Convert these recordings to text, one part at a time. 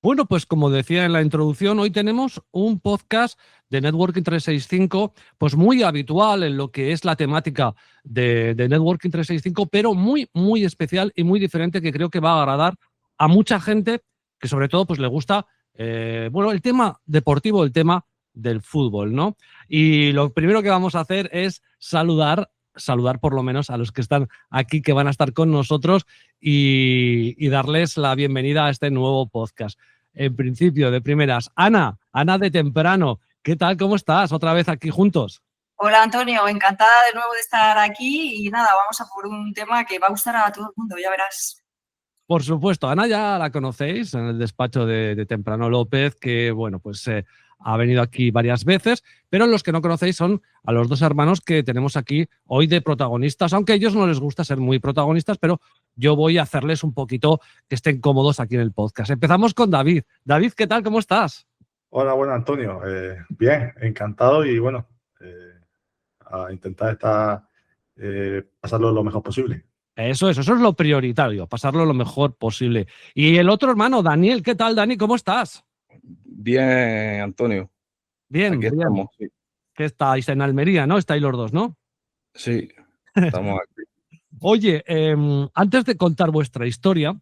Bueno, pues como decía en la introducción, hoy tenemos un podcast de Networking 365, pues muy habitual en lo que es la temática de Networking 365, pero muy, muy especial y muy diferente, que creo que va a agradar a mucha gente que sobre todo pues le gusta, bueno, el tema deportivo, el tema del fútbol, ¿no? Y lo primero que vamos a hacer es saludar por lo menos a los que están aquí, que van a estar con nosotros y darles la bienvenida a este nuevo podcast. En principio, de primeras, Ana de Temprano, ¿qué tal? ¿Cómo estás? Otra vez aquí juntos. Hola Antonio, encantada de nuevo de estar aquí y nada, vamos a por un tema que va a gustar a todo el mundo, ya verás. Por supuesto, Ana ya la conocéis en el despacho de Temprano López, que bueno, pues ha venido aquí varias veces, pero los que no conocéis son a los dos hermanos que tenemos aquí hoy de protagonistas, aunque a ellos no les gusta ser muy protagonistas, pero yo voy a hacerles un poquito que estén cómodos aquí en el podcast. Empezamos con David. David, ¿qué tal? ¿Cómo estás? Hola, bueno, Antonio. Bien, encantado y bueno, a intentar pasarlo lo mejor posible. Eso es lo prioritario, pasarlo lo mejor posible. Y el otro hermano, Daniel, ¿qué tal, Dani? ¿Cómo estás? Bien, Antonio. Bien, Aquí bien. estamos. Sí, ¿Qué estáis en Almería, no? Estáis los dos, ¿no? sí, estamos aquí. Oye, antes de contar vuestra historia,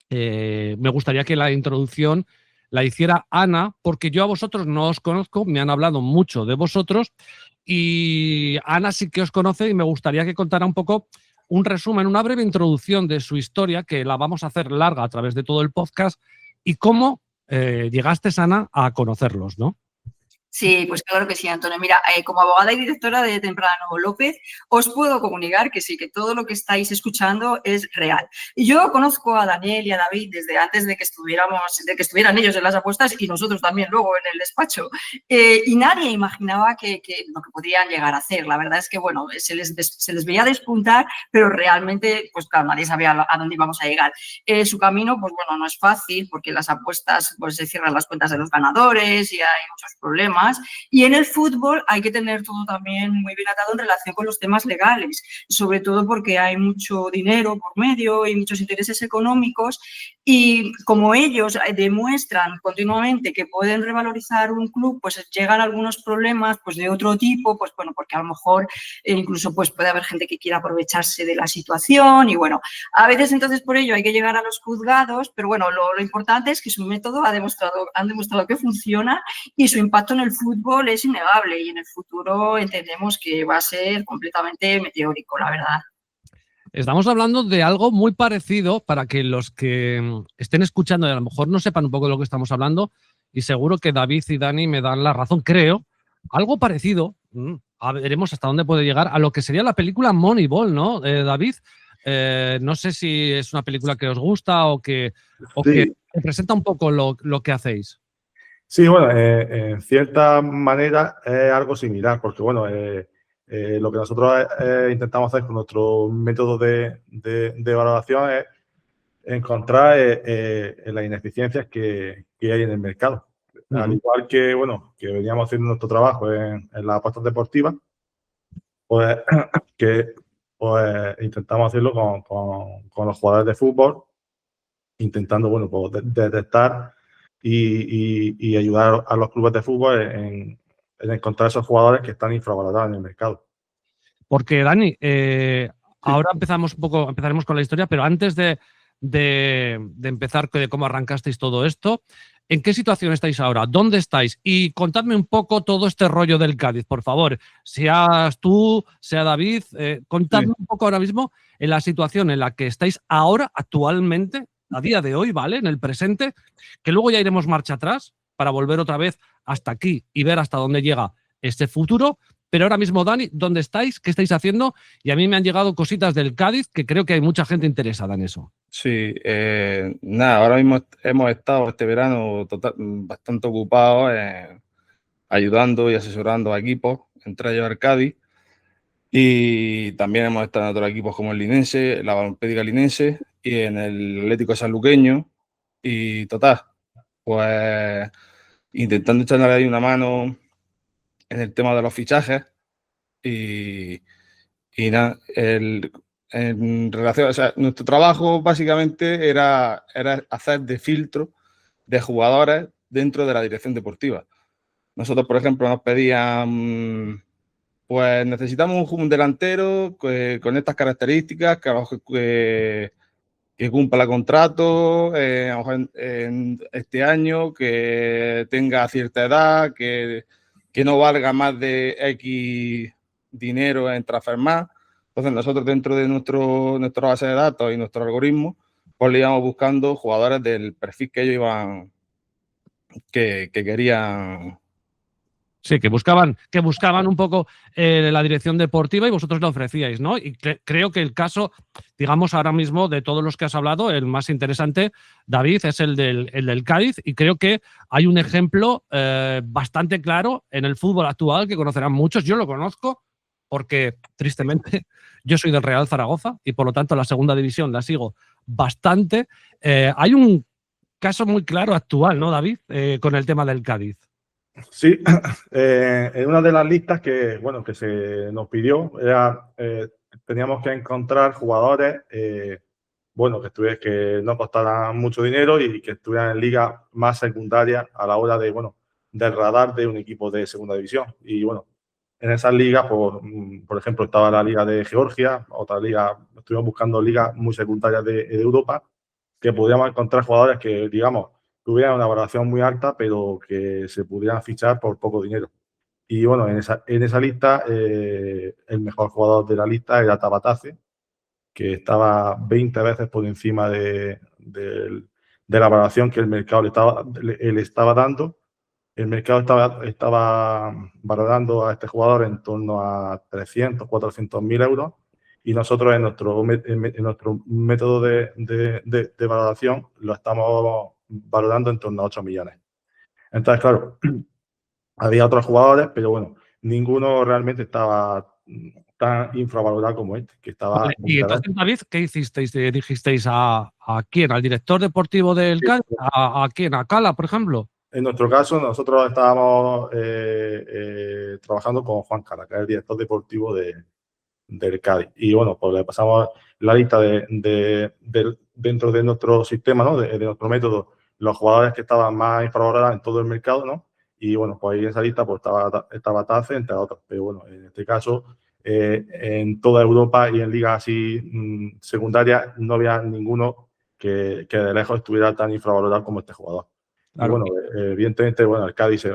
me gustaría que la introducción la hiciera Ana, porque yo a vosotros no os conozco, me han hablado mucho de vosotros y Ana sí que os conoce y me gustaría que contara un poco un resumen, una breve introducción de su historia, que la vamos a hacer larga a través de todo el podcast, y cómo llegaste, Ana, a conocerlos, ¿no? Sí, pues claro que sí, Antonio. Mira, como abogada y directora de Temprano López, os puedo comunicar que sí, que todo lo que estáis escuchando es real. Y yo conozco a Daniel y a David desde antes de que estuvieran ellos en las apuestas y nosotros también luego en el despacho. Y nadie imaginaba que lo que podrían llegar a hacer. La verdad es que, bueno, se les veía despuntar, pero realmente, pues claro, nadie sabía a dónde íbamos a llegar. Su camino, pues bueno, no es fácil porque las apuestas, pues se cierran las cuentas de los ganadores y hay muchos problemas. Y en el fútbol hay que tener todo también muy bien atado en relación con los temas legales, sobre todo porque hay mucho dinero por medio y muchos intereses económicos y como ellos demuestran continuamente que pueden revalorizar un club, pues llegan algunos problemas pues de otro tipo, pues bueno, porque a lo mejor incluso pues puede haber gente que quiera aprovecharse de la situación y bueno, a veces entonces por ello hay que llegar a los juzgados, pero bueno, lo importante es que su método han demostrado que funciona y su impacto en el fútbol es innegable y en el futuro entendemos que va a ser completamente meteórico, la verdad. Estamos hablando de algo muy parecido para que los que estén escuchando y a lo mejor no sepan un poco de lo que estamos hablando, y seguro que David y Dani me dan la razón, creo, algo parecido, veremos hasta dónde puede llegar, a lo que sería la película Moneyball, ¿no, David? No sé si es una película que os gusta o que Sí, representa un poco lo que hacéis. sí, bueno, en cierta manera es algo similar, porque bueno, lo que nosotros intentamos hacer con nuestro método de valoración es encontrar las ineficiencias que hay en el mercado. Al igual que, bueno, que veníamos haciendo nuestro trabajo en las apuestas deportivas, pues que pues intentamos hacerlo con los jugadores de fútbol, intentando, bueno, pues detectar y ayudar a los clubes de fútbol en encontrar esos jugadores que están infravalorados en el mercado. Porque, Dani, Sí. ahora empezaremos con la historia, pero antes de empezar de cómo arrancasteis todo esto, ¿en qué situación estáis ahora? ¿Dónde estáis? Y contadme un poco todo este rollo del Cádiz, por favor. Seas tú, sea David, contadme un poco ahora mismo en la situación en la que estáis ahora, actualmente, a día de hoy, ¿vale? En el presente, que luego ya iremos marcha atrás para volver otra vez hasta aquí y ver hasta dónde llega este futuro. Pero ahora mismo, Dani, ¿dónde estáis? ¿Qué estáis haciendo? Y a mí me han llegado cositas del Cádiz que creo que hay mucha gente interesada en eso. Sí, nada, ahora mismo hemos estado este verano bastante ocupados ayudando y asesorando a equipos, entre ellos Arcadi, y también hemos estado en otros equipos como el Linense, la Balompédica Linense y en el Atlético Sanluqueño, y total, pues intentando echarle ahí una mano en el tema de los fichajes y nada, en relación, o sea, nuestro trabajo básicamente era hacer de filtro de jugadores dentro de la dirección deportiva. Nosotros, por ejemplo, nos pedían, pues necesitamos un delantero con estas características, que cumpla contrato, a lo mejor en este año, que tenga cierta edad, que no valga más de X dinero en Transfermarkt. Entonces nosotros dentro de nuestra base de datos y nuestro algoritmo, pues le íbamos buscando jugadores del perfil que ellos iban, que querían. Sí, que buscaban un poco la dirección deportiva y vosotros la ofrecíais, ¿no? Y creo que el caso, digamos, ahora mismo de todos los que has hablado, el más interesante, David, es el del Cádiz, y creo que hay un ejemplo bastante claro en el fútbol actual que conocerán muchos. Yo lo conozco porque, tristemente, yo soy del Real Zaragoza y, por lo tanto, la segunda división la sigo bastante. Hay un caso muy claro actual, ¿no, David? Con el tema del Cádiz. Sí, en una de las listas que se nos pidió, teníamos que encontrar jugadores que no costaran mucho dinero y que estuvieran en ligas más secundarias a la hora del radar de un equipo de segunda división. Y en esas ligas, por ejemplo, estaba la Liga de Georgia, otra liga, estuvimos buscando ligas muy secundarias de Europa, que podíamos encontrar jugadores que, digamos, tuvieran una valoración muy alta, pero que se pudieran fichar por poco dinero. Y en esa lista, el mejor jugador de la lista era Tabatase, que estaba 20 veces por encima de la valoración que el mercado le estaba dando. El mercado estaba valorando a este jugador en torno a 300, 400 mil euros, y nosotros en nuestro método de valoración lo estamos valorando en torno a 8 millones. Entonces, claro, había otros jugadores, pero ninguno realmente estaba tan infravalorado como este, que estaba... Vale. Y entonces, David, ¿qué hicisteis? ¿Dijisteis a quién? ¿Al director deportivo del Cádiz? ¿A quién? ¿A Cala, por ejemplo? En nuestro caso, nosotros estábamos trabajando con Juan Cala, que es el director deportivo del Cádiz. Y pues le pasamos la lista dentro de nuestro sistema, ¿no? De nuestro método, los jugadores que estaban más infravalorados en todo el mercado, ¿no? Y pues ahí en esa lista pues estaba Tace, entre otros. Pero en este caso, en toda Europa y en ligas así secundarias, no había ninguno que de lejos estuviera tan infravalorado como este jugador. Claro. Y evidentemente, el Cádiz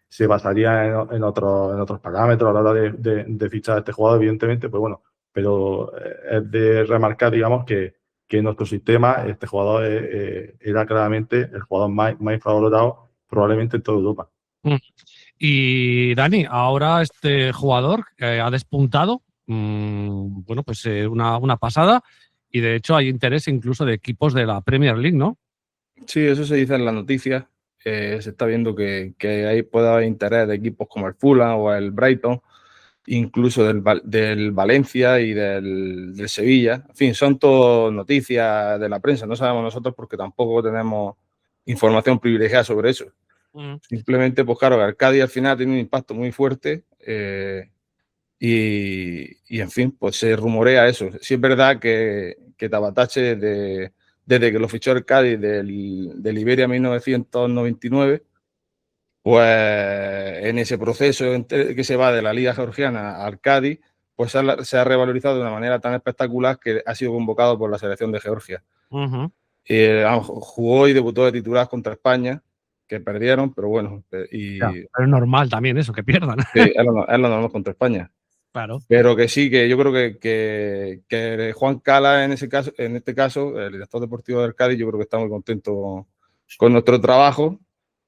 se basaría en otros parámetros a la hora de fichar a este jugador, evidentemente, pero es de remarcar, digamos, que en nuestro sistema este jugador era claramente el jugador más infravalorado probablemente en toda Europa. Y Dani, ahora este jugador ha despuntado, una pasada, y de hecho hay interés incluso de equipos de la Premier League, ¿no? Sí, eso se dice en las noticias. Se está viendo que ahí puede haber interés de equipos como el Fulham o el Brighton, incluso del Valencia y del Sevilla. En fin, son todo noticias de la prensa. No sabemos nosotros porque tampoco tenemos información privilegiada sobre eso. Simplemente, pues claro, el Cádiz al final tiene un impacto muy fuerte y en fin, pues se rumorea eso. Sí es verdad que Tabatase, desde que lo fichó el Cádiz del Iberia 1999, pues en ese proceso que se va de la Liga Georgiana al Cádiz, pues se ha revalorizado de una manera tan espectacular que ha sido convocado por la selección de Georgia. Jugó y debutó de titular contra España, que perdieron, pero bueno. Pero es normal también eso, que pierdan. Sí, es lo normal contra España. Claro. Pero que sí, que yo creo que Juan Cala, en este caso, el director deportivo del Cádiz, yo creo que está muy contento con nuestro trabajo,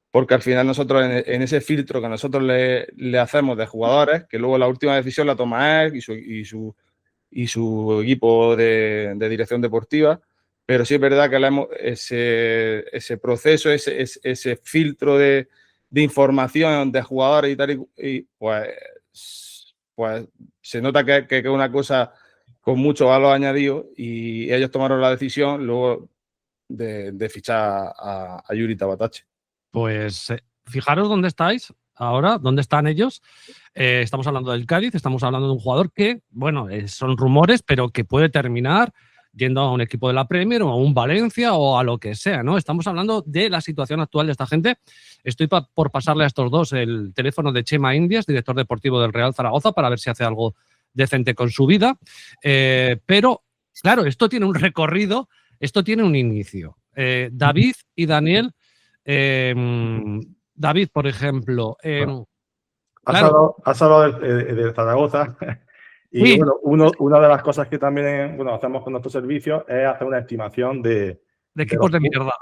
porque al final nosotros, en ese filtro que nosotros le hacemos de jugadores, que luego la última decisión la toma él y su equipo de dirección deportiva, pero sí es verdad que ese proceso, ese filtro de información de jugadores y tal, y pues se nota que es una cosa con mucho valor añadido, y ellos tomaron la decisión luego de fichar a Yuri Tabatase. Pues fijaros dónde estáis ahora, dónde están ellos. Estamos hablando del Cádiz, estamos hablando de un jugador que, son rumores, pero que puede terminar yendo a un equipo de la Premier o a un Valencia o a lo que sea, ¿no? Estamos hablando de la situación actual de esta gente. Estoy por pasarle a estos dos el teléfono de Chema Indias, director deportivo del Real Zaragoza, para ver si hace algo decente con su vida. Pero, claro, esto tiene un recorrido, esto tiene un inicio. David y Daniel, David, por ejemplo, claro. Has hablado de Zaragoza y Sí. bueno, una de las cosas que también hacemos con nuestros servicios es hacer una estimación De equipos de mierda.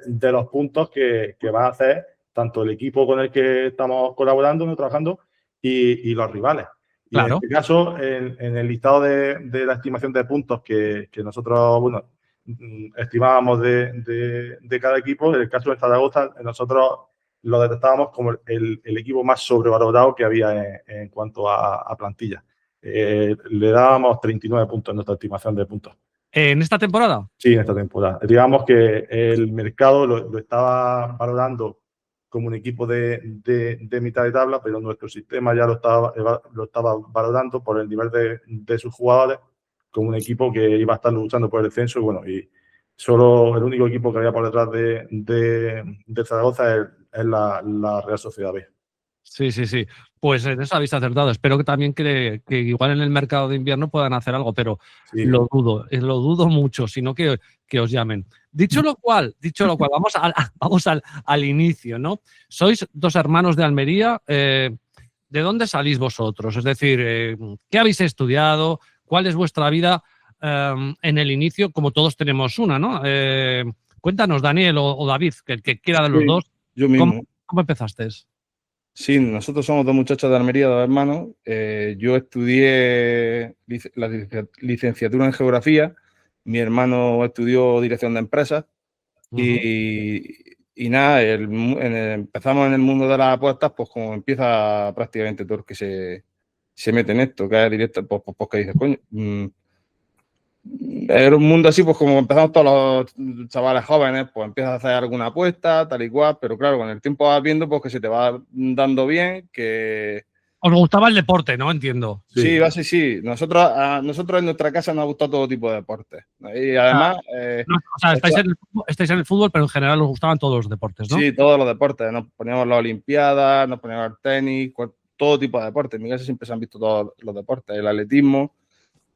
de los puntos que va a hacer tanto el equipo con el que estamos colaborando, trabajando, y los rivales. Y Claro. en este caso, en el listado de la estimación de puntos que nosotros estimábamos de cada equipo, en el caso de Zaragoza, nosotros lo detectábamos como el equipo más sobrevalorado que había en cuanto a plantilla. Le dábamos 39 puntos en nuestra estimación de puntos. ¿En esta temporada? Sí, en esta temporada. Digamos que el mercado lo estaba valorando como un equipo de mitad de tabla, pero nuestro sistema ya lo estaba valorando por el nivel de sus jugadores como un equipo que iba a estar luchando por el descenso. Y solo el único equipo que había por detrás de Zaragoza es la Real Sociedad B. Sí. Pues en eso habéis acertado. Espero que también que igual en el mercado de invierno puedan hacer algo, pero Sí. lo dudo mucho, sino que os llamen. Dicho lo cual, vamos al inicio, ¿no? Sois dos hermanos de Almería. ¿De dónde salís vosotros? Es decir, ¿qué habéis estudiado? ¿Cuál es vuestra vida en el inicio? Como todos tenemos una, ¿no? Cuéntanos, Daniel o David, que el que quiera de los dos. Yo mismo. ¿Cómo empezaste? Sí, nosotros somos dos muchachos de Almería, dos hermanos. Yo estudié la licenciatura en Geografía, mi hermano estudió Dirección de Empresas y nada, empezamos en el mundo de las apuestas, pues como empieza prácticamente todo el que se mete en esto, que es directo, pues que dices, coño, era un mundo así, pues como empezamos todos los chavales jóvenes, pues empiezas a hacer alguna apuesta, tal y cual, pero claro, con el tiempo vas viendo pues que se te va dando bien, que... Os gustaba el deporte, ¿no? Entiendo. Sí, sí. A nosotros en nuestra casa nos gusta todo tipo de deportes. Y además... estáis en el fútbol, pero en general os gustaban todos los deportes, ¿no? Sí, todos los deportes. Nos poníamos las olimpiadas, nos poníamos el tenis, todo tipo de deportes. En mi casa siempre se han visto todos los deportes, el atletismo.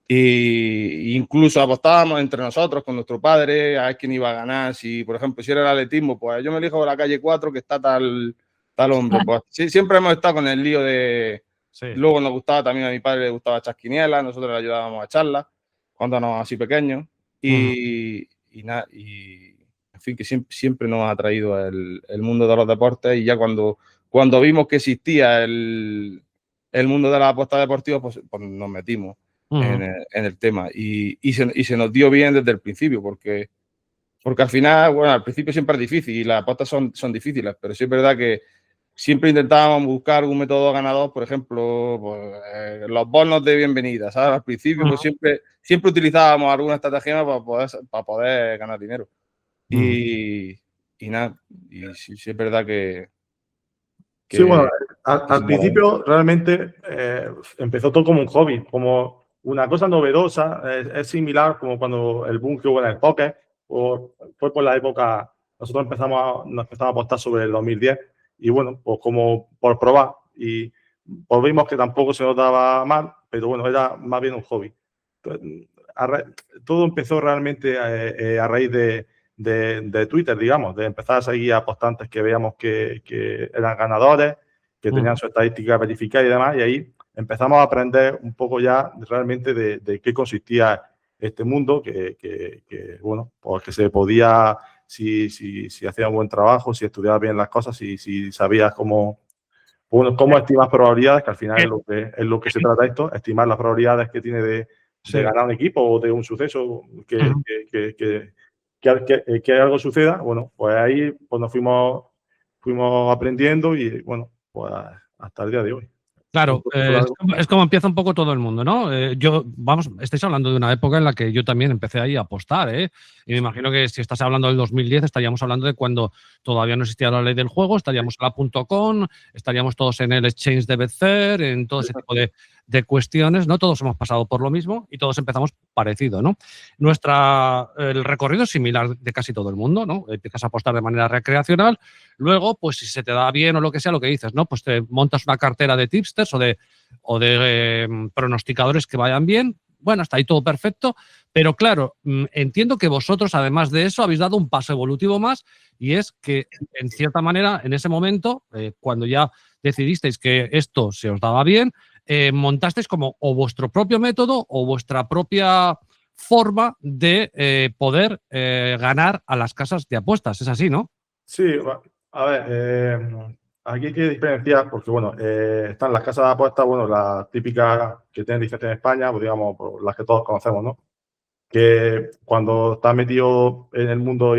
Y incluso apostábamos entre nosotros con nuestro padre a ver quién iba a ganar. Si, por ejemplo, si era el atletismo, pues yo me elijo de la calle 4 que está tal hombre. Pues sí, siempre hemos estado con el lío de... Sí. Luego nos gustaba también, a mi padre le gustaba echar quinielas, nosotros le ayudábamos a echarlas cuando éramos así pequeños. Y en fin, que siempre nos ha atraído el mundo de los deportes. Y ya cuando vimos que existía el mundo de las apuestas deportivas, pues nos metimos en el tema y se nos dio bien desde el principio porque al final, bueno, al principio siempre es difícil y las apuestas son difíciles, pero sí es verdad que siempre intentábamos buscar algún método ganador, por ejemplo, pues, los bonos de bienvenida, ¿sabes? Al principio pues siempre utilizábamos alguna estrategia para poder ganar dinero y nada, y sí es verdad que sí, bueno, al principio realmente empezó todo como un hobby, como una cosa novedosa, es similar como cuando el boom que hubo en el póker, fue por la época, nosotros nos empezamos a apostar sobre el 2010 y bueno, pues como por probar y pues vimos que tampoco se nos daba mal, pero bueno, era más bien un hobby. Entonces, todo empezó realmente a raíz de Twitter, digamos, de empezar a seguir a apostantes que veíamos que eran ganadores, que tenían su estadística verificada y demás, y ahí empezamos a aprender un poco ya realmente de qué consistía este mundo, que bueno, pues que se podía, si hacías un buen trabajo, si estudiabas bien las cosas, si sabías cómo estimar probabilidades, que al final es lo que se trata esto, estimar las probabilidades que tiene de ganar un equipo o de un suceso que algo suceda. Bueno, pues ahí pues nos fuimos aprendiendo y bueno, pues hasta el día de hoy. Claro, es como empieza un poco todo el mundo, ¿no? Estáis hablando de una época en la que yo también empecé ahí a apostar, ¿eh? Y me imagino que si estás hablando del 2010, estaríamos hablando de cuando todavía no existía la ley del juego, estaríamos en la .com, estaríamos todos en el exchange de Betfair, en todo ese tipo de cuestiones, ¿no? Todos hemos pasado por lo mismo y todos empezamos parecido, ¿no? El recorrido es similar de casi todo el mundo, ¿no? Empiezas a apostar de manera recreacional, luego, pues si se te da bien o lo que sea, lo que dices, ¿no? Pues te montas una cartera de tipsters o de pronosticadores que vayan bien. Bueno, está ahí todo perfecto, pero claro, entiendo que vosotros, además de eso, habéis dado un paso evolutivo más, y es que, en cierta manera, en ese momento, cuando ya decidisteis que esto se os daba bien, montasteis como o vuestro propio método o vuestra propia forma de poder ganar a las casas de apuestas. Es así, ¿no? Sí, a ver, aquí hay que diferenciar porque, bueno, están las casas de apuestas, bueno, las típicas que tienen licencia en España, pues digamos, pues, las que todos conocemos, ¿no? Que cuando estás metido en el mundo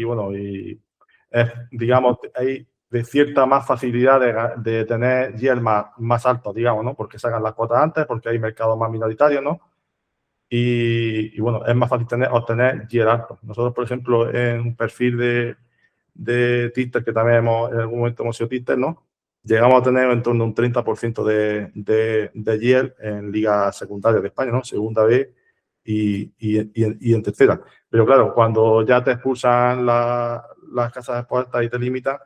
bueno, y es, digamos, hay de cierta más facilidad de tener yield más altos, digamos, ¿no? Porque sacan las cuotas antes, porque hay mercados más minoritarios, ¿no? Y bueno, es más fácil obtener yield alto. Nosotros, por ejemplo, en un perfil de tipster, que también en algún momento hemos sido tipster, ¿no? Llegamos a tener en torno a un 30% de yield en ligas secundarias de España, ¿no? Segunda B y en tercera. Pero claro, cuando ya te expulsan las casas de apuestas y te limitan.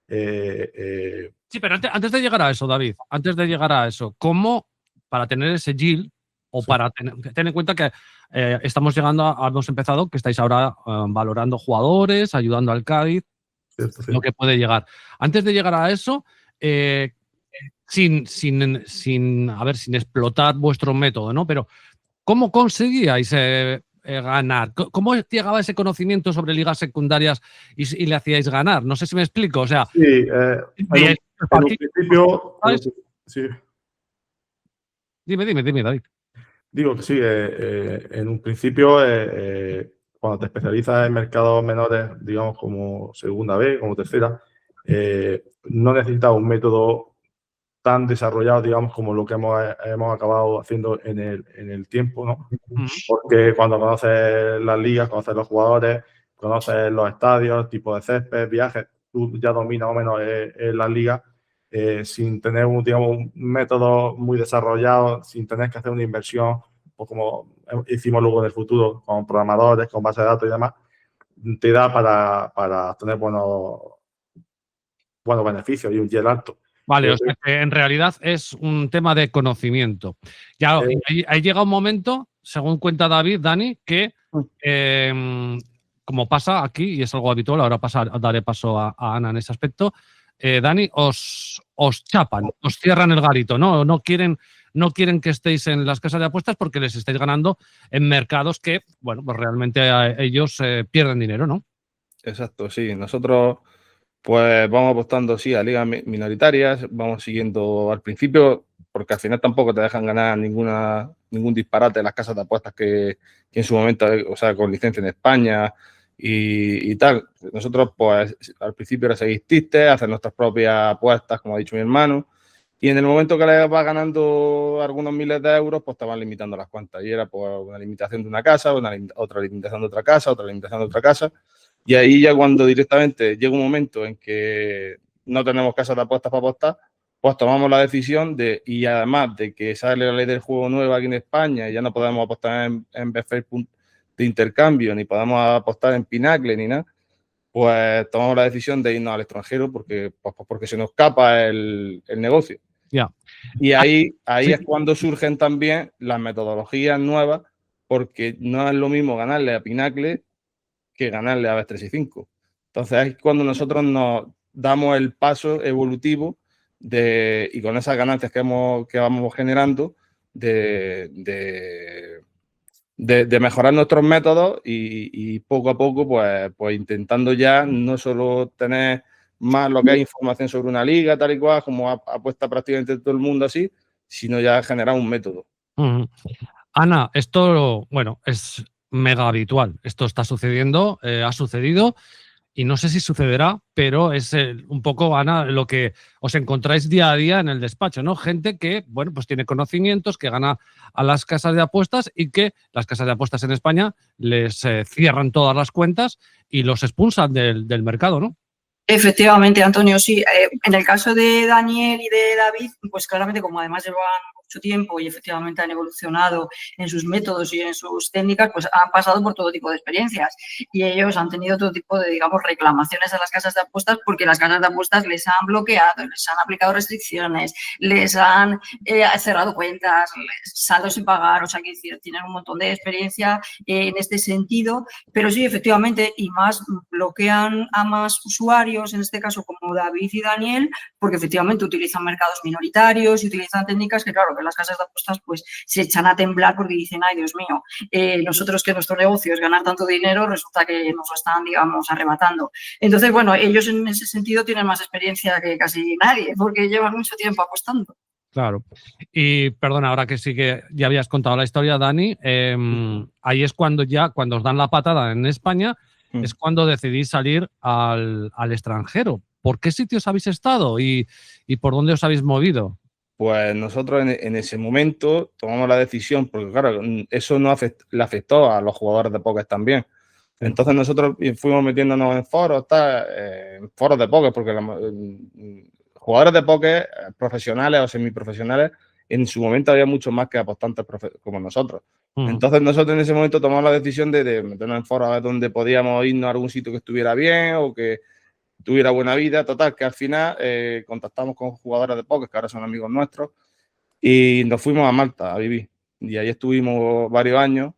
Sí, pero antes de llegar a eso, David, antes de llegar a eso, ¿cómo para tener ese yield o Sí. para ten en cuenta que estamos llegando hemos empezado, que estáis ahora valorando jugadores, ayudando al Cádiz, Cierto, lo que puede llegar. Antes de llegar a eso, sin explotar vuestro método, ¿no? Pero ¿cómo conseguíais ganar? ¿Cómo llegaba ese conocimiento sobre ligas secundarias y le hacíais ganar? No sé si me explico. O sea, sí, en un principio. Sí. Dime, David. Digo que sí, en un principio, cuando te especializas en mercados menores, digamos como segunda B, como tercera, no necesitas un método tan desarrollado, digamos, como lo que hemos acabado haciendo en el tiempo, ¿no? Porque cuando conoces las ligas, conoces los jugadores, conoces los estadios, tipo de césped, viajes, tú ya dominas más o menos las ligas, sin tener digamos, un método muy desarrollado, sin tener que hacer una inversión, pues como hicimos luego en el futuro, con programadores, con bases de datos y demás, te da para tener buenos beneficios y un yield alto. Vale, o sea que en realidad es un tema de conocimiento. Ya ahí llega un momento, según cuenta Dani, que como pasa aquí, y es algo habitual, ahora daré paso a Ana en ese aspecto, Dani, os chapan, os cierran el garito, ¿no? No quieren que estéis en las casas de apuestas porque les estáis ganando en mercados que, bueno, pues realmente ellos pierden dinero, ¿no? Exacto, sí. Nosotros pues vamos apostando, sí, a ligas minoritarias, vamos siguiendo al principio, porque al final tampoco te dejan ganar ningún disparate de las casas de apuestas que en su momento, o sea, con licencia en España y tal. Nosotros, pues, al principio era seguir tistes, hacer nuestras propias apuestas, como ha dicho mi hermano, y en el momento que le vas ganando algunos miles de euros, pues te van limitando las cuentas. Y era pues una limitación de una casa, otra limitación de otra casa, otra limitación de otra casa. Y ahí ya cuando directamente llega un momento en que no tenemos casas de apuestas para apostar, pues tomamos la decisión y además de que sale la ley del juego nueva aquí en España y ya no podemos apostar en Betfair de intercambio, ni podemos apostar en Pinacle, ni nada, pues tomamos la decisión de irnos al extranjero porque se nos escapa el negocio. Yeah. Y ahí es cuando surgen también las metodologías nuevas, porque no es lo mismo ganarle a Pinacle que ganarle a Bet365. Entonces es cuando nosotros nos damos el paso evolutivo y con esas ganancias que vamos generando de mejorar nuestros métodos y poco a poco pues intentando ya no solo tener más lo que es información sobre una liga tal y cual como apuesta prácticamente todo el mundo así, sino ya generar un método. Ana, esto, bueno, es mega habitual. Esto está sucediendo, ha sucedido y no sé si sucederá, pero es un poco, Ana, lo que os encontráis día a día en el despacho, ¿no? Gente que, bueno, pues tiene conocimientos, que gana a las casas de apuestas y que las casas de apuestas en España les cierran todas las cuentas y los expulsan del mercado, ¿no? Efectivamente, Antonio, sí. En el caso de Daniel y de David, pues claramente como además llevan mucho tiempo y efectivamente han evolucionado en sus métodos y en sus técnicas, pues han pasado por todo tipo de experiencias y ellos han tenido todo tipo de, digamos, reclamaciones a las casas de apuestas porque las casas de apuestas les han bloqueado, les han aplicado restricciones, les han cerrado cuentas, saldos sin pagar, o sea, que tienen un montón de experiencia en este sentido, pero sí, efectivamente, y más bloquean a más usuarios, en este caso como David y Daniel, porque efectivamente utilizan mercados minoritarios y utilizan técnicas que, claro, que las casas de apuestas pues se echan a temblar porque dicen, ay, Dios mío, nosotros que nuestro negocio es ganar tanto dinero, resulta que nos lo están, digamos, arrebatando. Entonces, bueno, ellos en ese sentido tienen más experiencia que casi nadie, porque llevan mucho tiempo apostando. Claro. Y perdona, ahora que sí que ya habías contado la historia, Dani, ahí es cuando os dan la patada en España, es cuando decidís salir al extranjero. ¿Por qué sitios habéis estado y por dónde os habéis movido? Pues nosotros en ese momento tomamos la decisión, porque claro, eso no le afectó a los jugadores de póker también. Entonces nosotros fuimos metiéndonos en foros, en foros de póker, porque jugadores de póker profesionales o semiprofesionales, en su momento había muchos más que apostantes como nosotros. Entonces nosotros en ese momento tomamos la decisión de meternos en foros a ver dónde podíamos irnos a algún sitio que estuviera bien o que tuviera buena vida. Total, que al final contactamos con jugadores de póker que ahora son amigos nuestros y nos fuimos a Malta a vivir. Y ahí estuvimos varios años.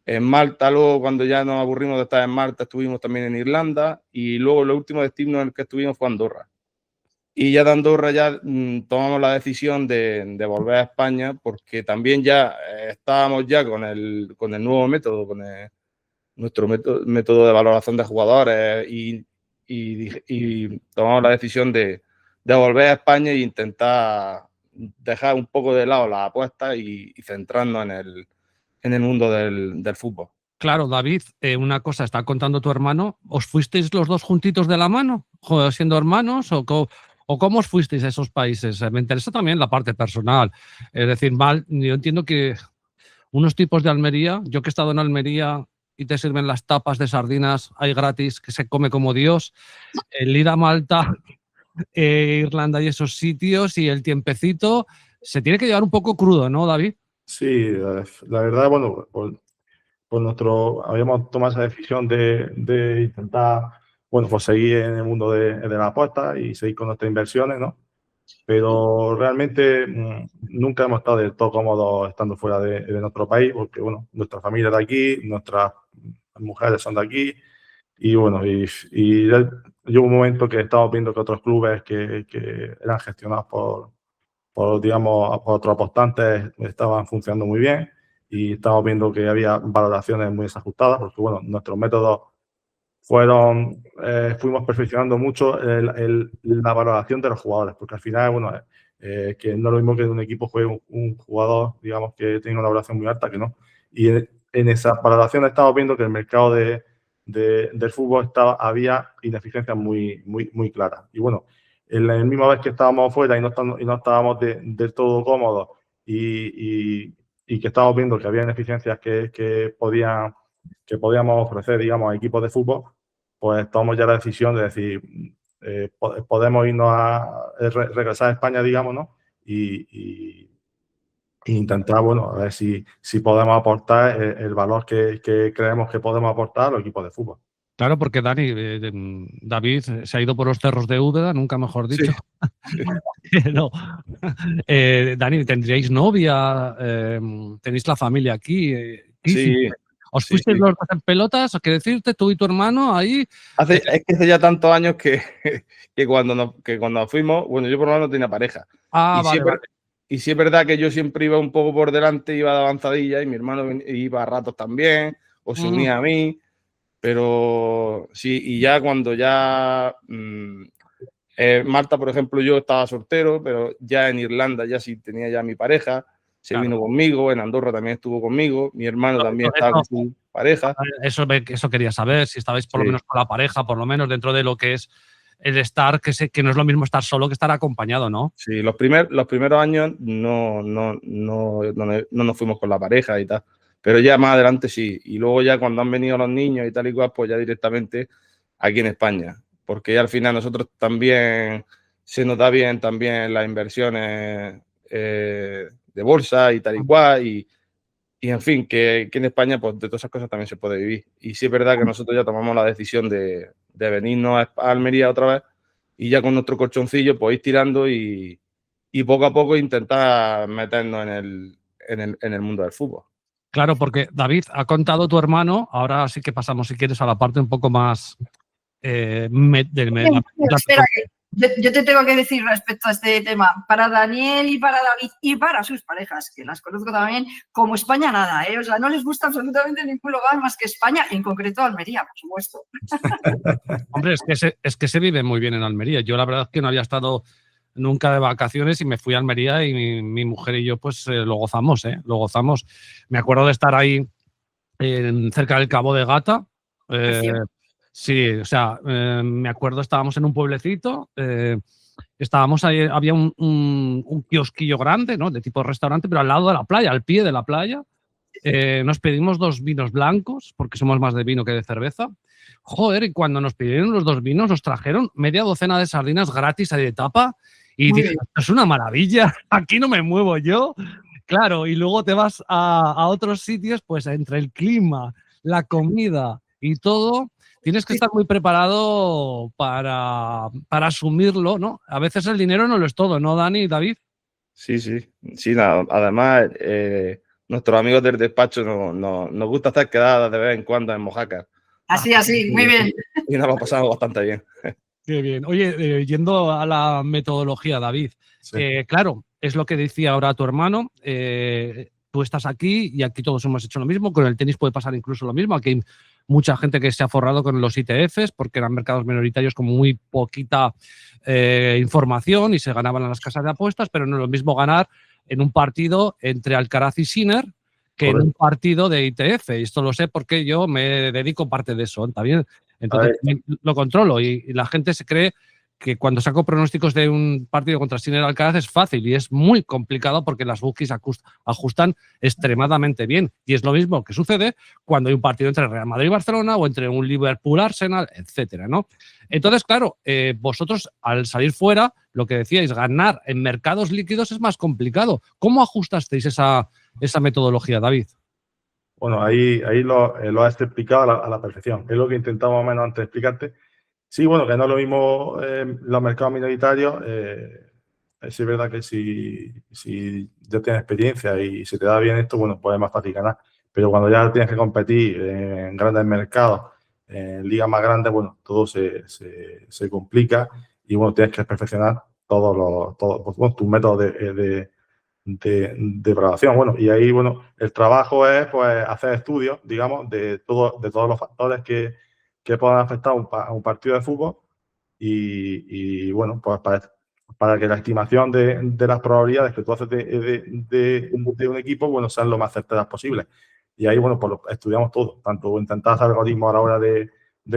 En Malta, luego cuando ya nos aburrimos de estar en Malta, estuvimos también en Irlanda y luego el último destino en el que estuvimos fue Andorra. Y ya de Andorra ya tomamos la decisión de volver a España porque también ya estábamos ya con el nuevo método, con nuestro método de valoración de jugadores y tomamos la decisión de volver a España e intentar dejar un poco de lado las apuestas y centrarnos en el mundo del fútbol. Claro, David, una cosa, está contando tu hermano, ¿os fuisteis los dos juntitos de la mano, siendo hermanos, o cómo os fuisteis a esos países? Me interesa también la parte personal. Es decir, yo entiendo que unos tipos de Almería, yo que he estado en Almería y te sirven las tapas de sardinas ahí gratis, que se come como Dios, el ir a Malta, Irlanda y esos sitios y el tiempecito, se tiene que llevar un poco crudo, ¿no, David? Sí, la verdad, bueno, habíamos tomado esa decisión de intentar, bueno, pues seguir en el mundo de la apuesta y seguir con nuestras inversiones, ¿no? Pero realmente nunca hemos estado del todo cómodos estando fuera de nuestro país, porque, bueno, nuestra familia es de aquí, nuestras mujeres son de aquí, y bueno, y llegó un momento que estábamos viendo que otros clubes que eran gestionados digamos, por otros apostantes estaban funcionando muy bien y estábamos viendo que había valoraciones muy desajustadas, porque, bueno, nuestros métodos fuimos perfeccionando mucho la valoración de los jugadores, porque al final, bueno, que no es lo mismo que en un equipo juegue un jugador, digamos, que tenga una valoración muy alta, que no. Y en esa valoración estamos viendo que el mercado del fútbol había ineficiencias muy claras. Y bueno, en la misma vez que estábamos fuera y no estábamos del todo cómodos y que estábamos viendo que había ineficiencias que podíamos ofrecer, digamos, a equipos de fútbol, pues tomamos ya la decisión de decir, podemos irnos regresar a España, digamos, ¿no? Y intentar, bueno, a ver si podemos aportar el valor que creemos que podemos aportar a los equipos de fútbol. Claro, porque David se ha ido por los cerros de Úbeda, nunca mejor dicho. Sí. No. Dani, ¿tendríais novia? ¿Tenéis la familia aquí? Sí. ¿Os fuisteis los dos en pelotas? ¿Qué decirte, tú y tu hermano ahí? Es que hace ya tantos años que cuando nos fuimos, bueno, yo por lo menos no tenía pareja. Vale. Y sí es verdad que yo siempre iba un poco por delante, iba de avanzadilla y mi hermano iba a ratos también, o se unía a mí. Pero sí, y ya cuando Marta, por ejemplo, yo estaba soltero, pero ya en Irlanda ya sí tenía ya mi pareja, vino conmigo, en Andorra también estuvo conmigo, mi hermano también estaba con su pareja. Eso quería saber, si estabais por lo menos con la pareja, por lo menos dentro de lo que es el estar, que no es lo mismo estar solo que estar acompañado, ¿no? Sí, los primeros años no nos fuimos con la pareja y tal. Pero ya más adelante sí. Y luego ya cuando han venido los niños y tal y cual, pues ya directamente aquí en España. porque al final nosotros también se nos da bien también las inversiones de bolsa y tal y cual, y en fin, que en España pues de todas esas cosas también se puede vivir. Y sí es verdad que nosotros ya tomamos la decisión de venirnos a Almería otra vez y ya con nuestro colchoncillo pues ir tirando y poco a poco intentar meternos en el mundo del fútbol. Claro, porque David, ha contado tu hermano, ahora sí que pasamos, si quieres, a la parte un poco más Espera, yo te tengo que decir respecto a este tema, para Daniel y para David y para sus parejas, que las conozco también, como España nada, ¿eh? O sea, no les gusta absolutamente ningún lugar más que España, en concreto Almería, por supuesto. Hombre, es que se vive muy bien en Almería. Yo la verdad es que no había estado nunca de vacaciones y me fui a Almería y mi mujer y yo pues lo gozamos, lo gozamos. Me acuerdo de estar ahí cerca del Cabo de Gata. Sí, o sea, me acuerdo, estábamos en un pueblecito, estábamos ahí, había un kiosquillo grande, ¿no? De tipo restaurante, pero al lado de la playa, al pie de la playa. Nos pedimos 2 vinos blancos, porque somos más de vino que de cerveza. Joder, y cuando nos pidieron los 2 vinos, nos trajeron media docena de sardinas gratis ahí de tapa. Y Muy dije, bien. esto es una maravilla, aquí no me muevo yo. Claro, y luego te vas a otros sitios, pues entre el clima, la comida y todo, tienes que estar muy preparado para asumirlo, ¿no? A veces el dinero no lo es todo, ¿no, Dani y David? Sí, además nuestros amigos del despacho nos gusta hacer quedadas de vez en cuando en Mojácar. Así, muy bien. Y nos lo pasamos bastante bien. Qué bien. Oye, yendo a la metodología, David, Sí. claro, es lo que decía ahora tu hermano, tú estás aquí y aquí todos hemos hecho lo mismo, con el tenis puede pasar incluso lo mismo, aquí hay mucha gente que se ha forrado con los ITFs porque eran mercados minoritarios con muy poquita información y se ganaban en las casas de apuestas, pero no es lo mismo ganar en un partido entre Alcaraz y Sinner que en un partido de ITF. Y esto lo sé porque yo me dedico parte de eso, ¿está bien? Entonces lo controlo y la gente se cree que cuando saco pronósticos de un partido contra Sinner Alcaraz es fácil y es muy complicado porque las bookies ajustan extremadamente bien. Y es lo mismo que sucede cuando hay un partido entre Real Madrid y Barcelona o entre un Liverpool-Arsenal, etcétera, ¿no? Entonces, claro, vosotros al salir fuera, lo que decíais, ganar en mercados líquidos es más complicado. ¿Cómo ajustasteis esa metodología, David? Bueno, ahí lo has explicado a la perfección. Es lo que intentamos más o menos antes de explicarte. Sí, bueno, que no es lo mismo los mercados minoritarios. Es verdad que si ya tienes experiencia y se te da bien esto, bueno, pues es más fácil ganar. Pero cuando ya tienes que competir en grandes mercados, en ligas más grandes, bueno, todo se complica y bueno, tienes que perfeccionar todos tus métodos de programación. Bueno, y ahí, bueno, el trabajo es pues hacer estudios, digamos, de todos los factores que puedan afectar a un partido de fútbol y bueno, pues para que la estimación de las probabilidades que tú haces de un equipo, bueno, sean lo más certeras posible. Y ahí, bueno, pues estudiamos todo, tanto intentar hacer algoritmos a la hora de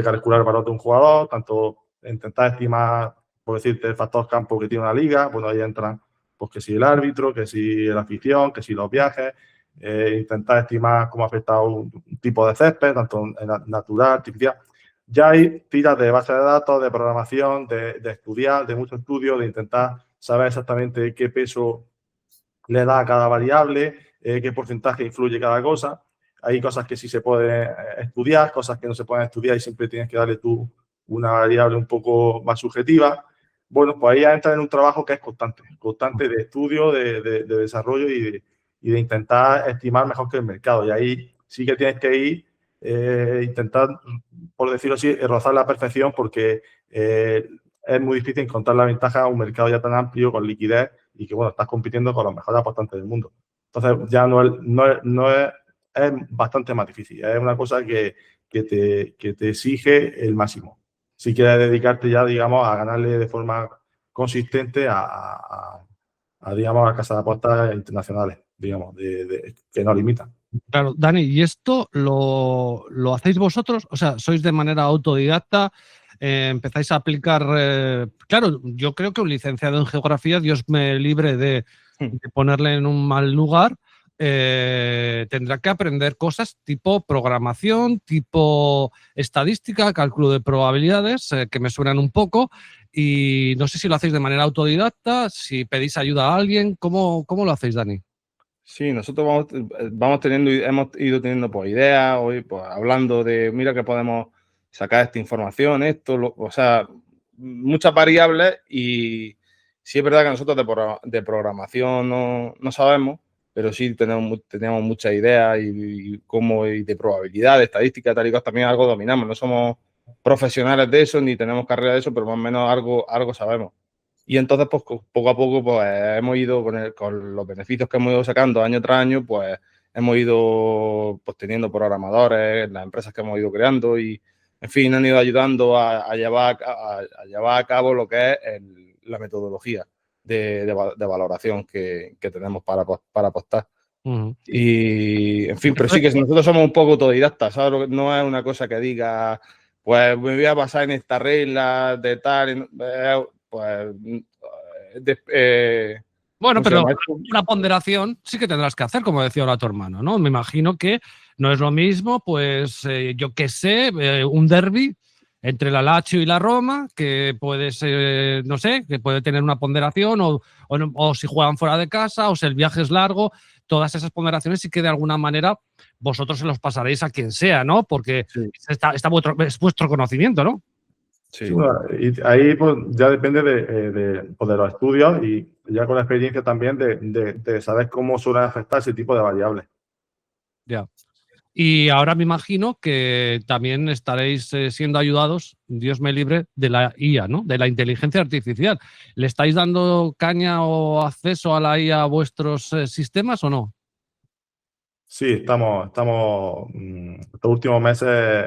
calcular el valor de un jugador, tanto intentar estimar, por decirte, el factor campo que tiene una liga, bueno, ahí entran pues que si el árbitro, que si la afición, que si los viajes, intentar estimar cómo ha afectado un tipo de césped, tanto natural, artificial. Ya hay tiras de base de datos, de programación, de estudiar, de mucho estudio, de intentar saber exactamente qué peso le da a cada variable, qué porcentaje influye cada cosa. Hay cosas que sí se pueden estudiar, cosas que no se pueden estudiar y siempre tienes que darle tú una variable un poco más subjetiva. Bueno, pues ahí ya entra en un trabajo que es constante de estudio, de desarrollo y de intentar estimar mejor que el mercado. Y ahí sí que tienes que ir, intentar, por decirlo así, rozar la perfección porque es muy difícil encontrar la ventaja a un mercado ya tan amplio, con liquidez y que, bueno, estás compitiendo con los mejores apostantes del mundo. Entonces ya es bastante más difícil. Es una cosa que te exige el máximo. Si quieres dedicarte ya, digamos, a ganarle de forma consistente digamos, a casas de apuestas internacionales, digamos, que no limitan. Claro, Dani, ¿y esto lo hacéis vosotros? O sea, ¿sois de manera autodidacta? ¿Empezáis a aplicar? Claro, yo creo que un licenciado en geografía, Dios me libre de ponerle en un mal lugar, tendrá que aprender cosas tipo programación, tipo estadística, cálculo de probabilidades, que me suenan un poco. Y no sé si lo hacéis de manera autodidacta, si pedís ayuda a alguien. ¿Cómo lo hacéis, Dani? Sí, nosotros hemos ido teniendo pues, ideas, hoy pues, hablando de, mira que podemos sacar esta información, o sea, muchas variables, y sí es verdad que nosotros de programación no sabemos, pero sí tenemos muchas ideas y de probabilidad, de estadística, tal y cual, también algo dominamos. No somos profesionales de eso, ni tenemos carrera de eso, pero más o menos algo sabemos. Y entonces, pues poco a poco, pues hemos ido con los beneficios que hemos ido sacando año tras año, pues hemos ido pues, teniendo programadores, las empresas que hemos ido creando y, en fin, han ido ayudando a llevar a cabo lo que es la metodología de valoración que tenemos para apostar. Y, en fin, pero sí que nosotros somos un poco autodidactas, ¿sabes? No es una cosa que diga, pues me voy a basar en esta regla de tal, pues... Bueno, pero una ponderación sí que tendrás que hacer, como decía ahora tu hermano, ¿no? Me imagino que no es lo mismo, pues, yo qué sé, un derbi entre la Lazio y la Roma, que puede ser, no sé, que puede tener una ponderación, o si juegan fuera de casa, o si el viaje es largo. Todas esas ponderaciones sí que de alguna manera vosotros se los pasaréis a quien sea, ¿no? Porque sí, es vuestro conocimiento, ¿no? Sí. Bueno, y ahí pues, ya depende de los estudios y ya con la experiencia también de saber cómo suelen afectar ese tipo de variables. Ya. Y ahora me imagino que también estaréis siendo ayudados, Dios me libre, de la IA, ¿no? De la inteligencia artificial. ¿Le estáis dando caña o acceso a la IA a vuestros sistemas o no? Sí, estamos estos últimos meses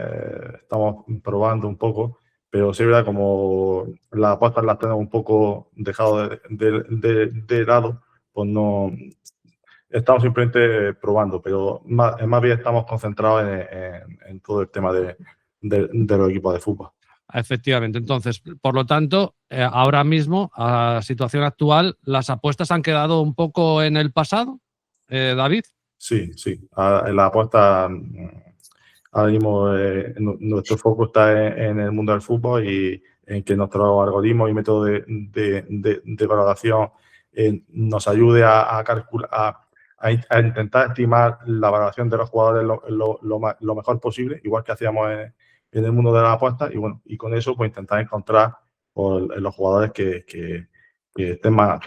estamos probando un poco, pero sí es verdad, como las apuestas las tenemos un poco dejado de lado, pues no estamos simplemente probando, pero más bien estamos concentrados en todo el tema de los equipos de fútbol. Efectivamente. Entonces, por lo tanto, ahora mismo, a la situación actual, ¿las apuestas han quedado un poco en el pasado, David? Sí. La apuesta, ahora mismo nuestro foco está en el mundo del fútbol y en que nuestro algoritmo y método de valoración nos ayude a calcular, a intentar estimar la valoración de los jugadores lo mejor posible, igual que hacíamos en el mundo de las apuestas, y bueno, y con eso pues intentar encontrar pues, los jugadores que estén más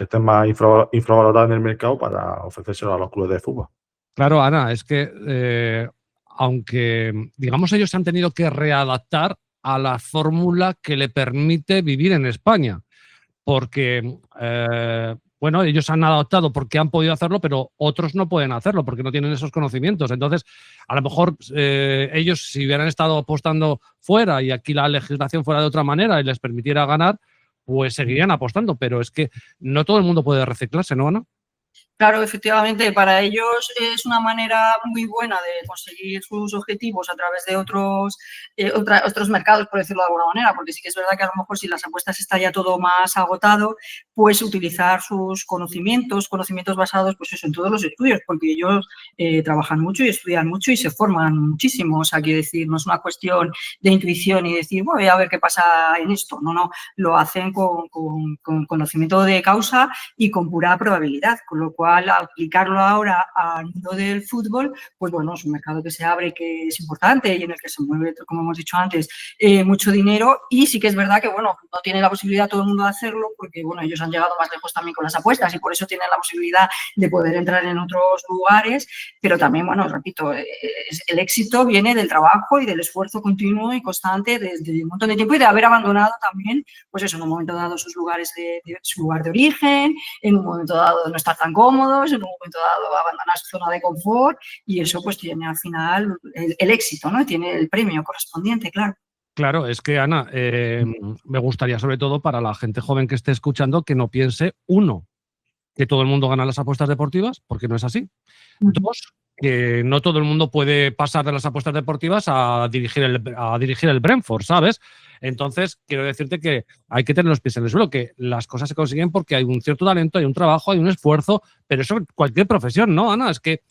infravalorados en el mercado para ofrecérselo a los clubes de fútbol. Claro, Ana, es que aunque, digamos, ellos se han tenido que readaptar a la fórmula que le permite vivir en España, porque, bueno, ellos han adaptado porque han podido hacerlo, pero otros no pueden hacerlo porque no tienen esos conocimientos. Entonces, a lo mejor ellos, si hubieran estado apostando fuera y aquí la legislación fuera de otra manera y les permitiera ganar, pues seguirían apostando, pero es que no todo el mundo puede reciclarse, ¿no, Ana? Claro, efectivamente, para ellos es una manera muy buena de conseguir sus objetivos a través de otros mercados, por decirlo de alguna manera, porque sí que es verdad que a lo mejor si las apuestas está ya todo más agotado, pues utilizar sus conocimientos basados pues eso, en todos los estudios, porque ellos trabajan mucho y estudian mucho y se forman muchísimo. O sea, quiero decir, no es una cuestión de intuición y decir, bueno, voy a ver qué pasa en esto. No, lo hacen con conocimiento de causa y con pura probabilidad, con lo cual aplicarlo ahora al mundo del fútbol, pues bueno, es un mercado que se abre, que es importante y en el que se mueve, como hemos dicho antes, mucho dinero, y sí que es verdad que, bueno, no tiene la posibilidad todo el mundo de hacerlo porque, bueno, ellos han llegado más lejos también con las apuestas y por eso tienen la posibilidad de poder entrar en otros lugares, pero también, bueno, repito, el éxito viene del trabajo y del esfuerzo continuo y constante desde un montón de tiempo y de haber abandonado también, pues eso, en un momento dado sus lugares su lugar de origen, en un momento dado no estar tan cómodos, en un momento dado abandonar su zona de confort, y eso pues tiene al final el éxito, ¿no? Tiene el premio correspondiente, claro. Claro, es que, Ana, me gustaría sobre todo para la gente joven que esté escuchando que no piense, uno, que todo el mundo gana las apuestas deportivas, porque no es así. Dos, que no todo el mundo puede pasar de las apuestas deportivas a dirigir el Brentford, ¿sabes? Entonces, quiero decirte que hay que tener los pies en el suelo, que las cosas se consiguen porque hay un cierto talento, hay un trabajo, hay un esfuerzo, pero eso en cualquier profesión, ¿no, Ana? Es que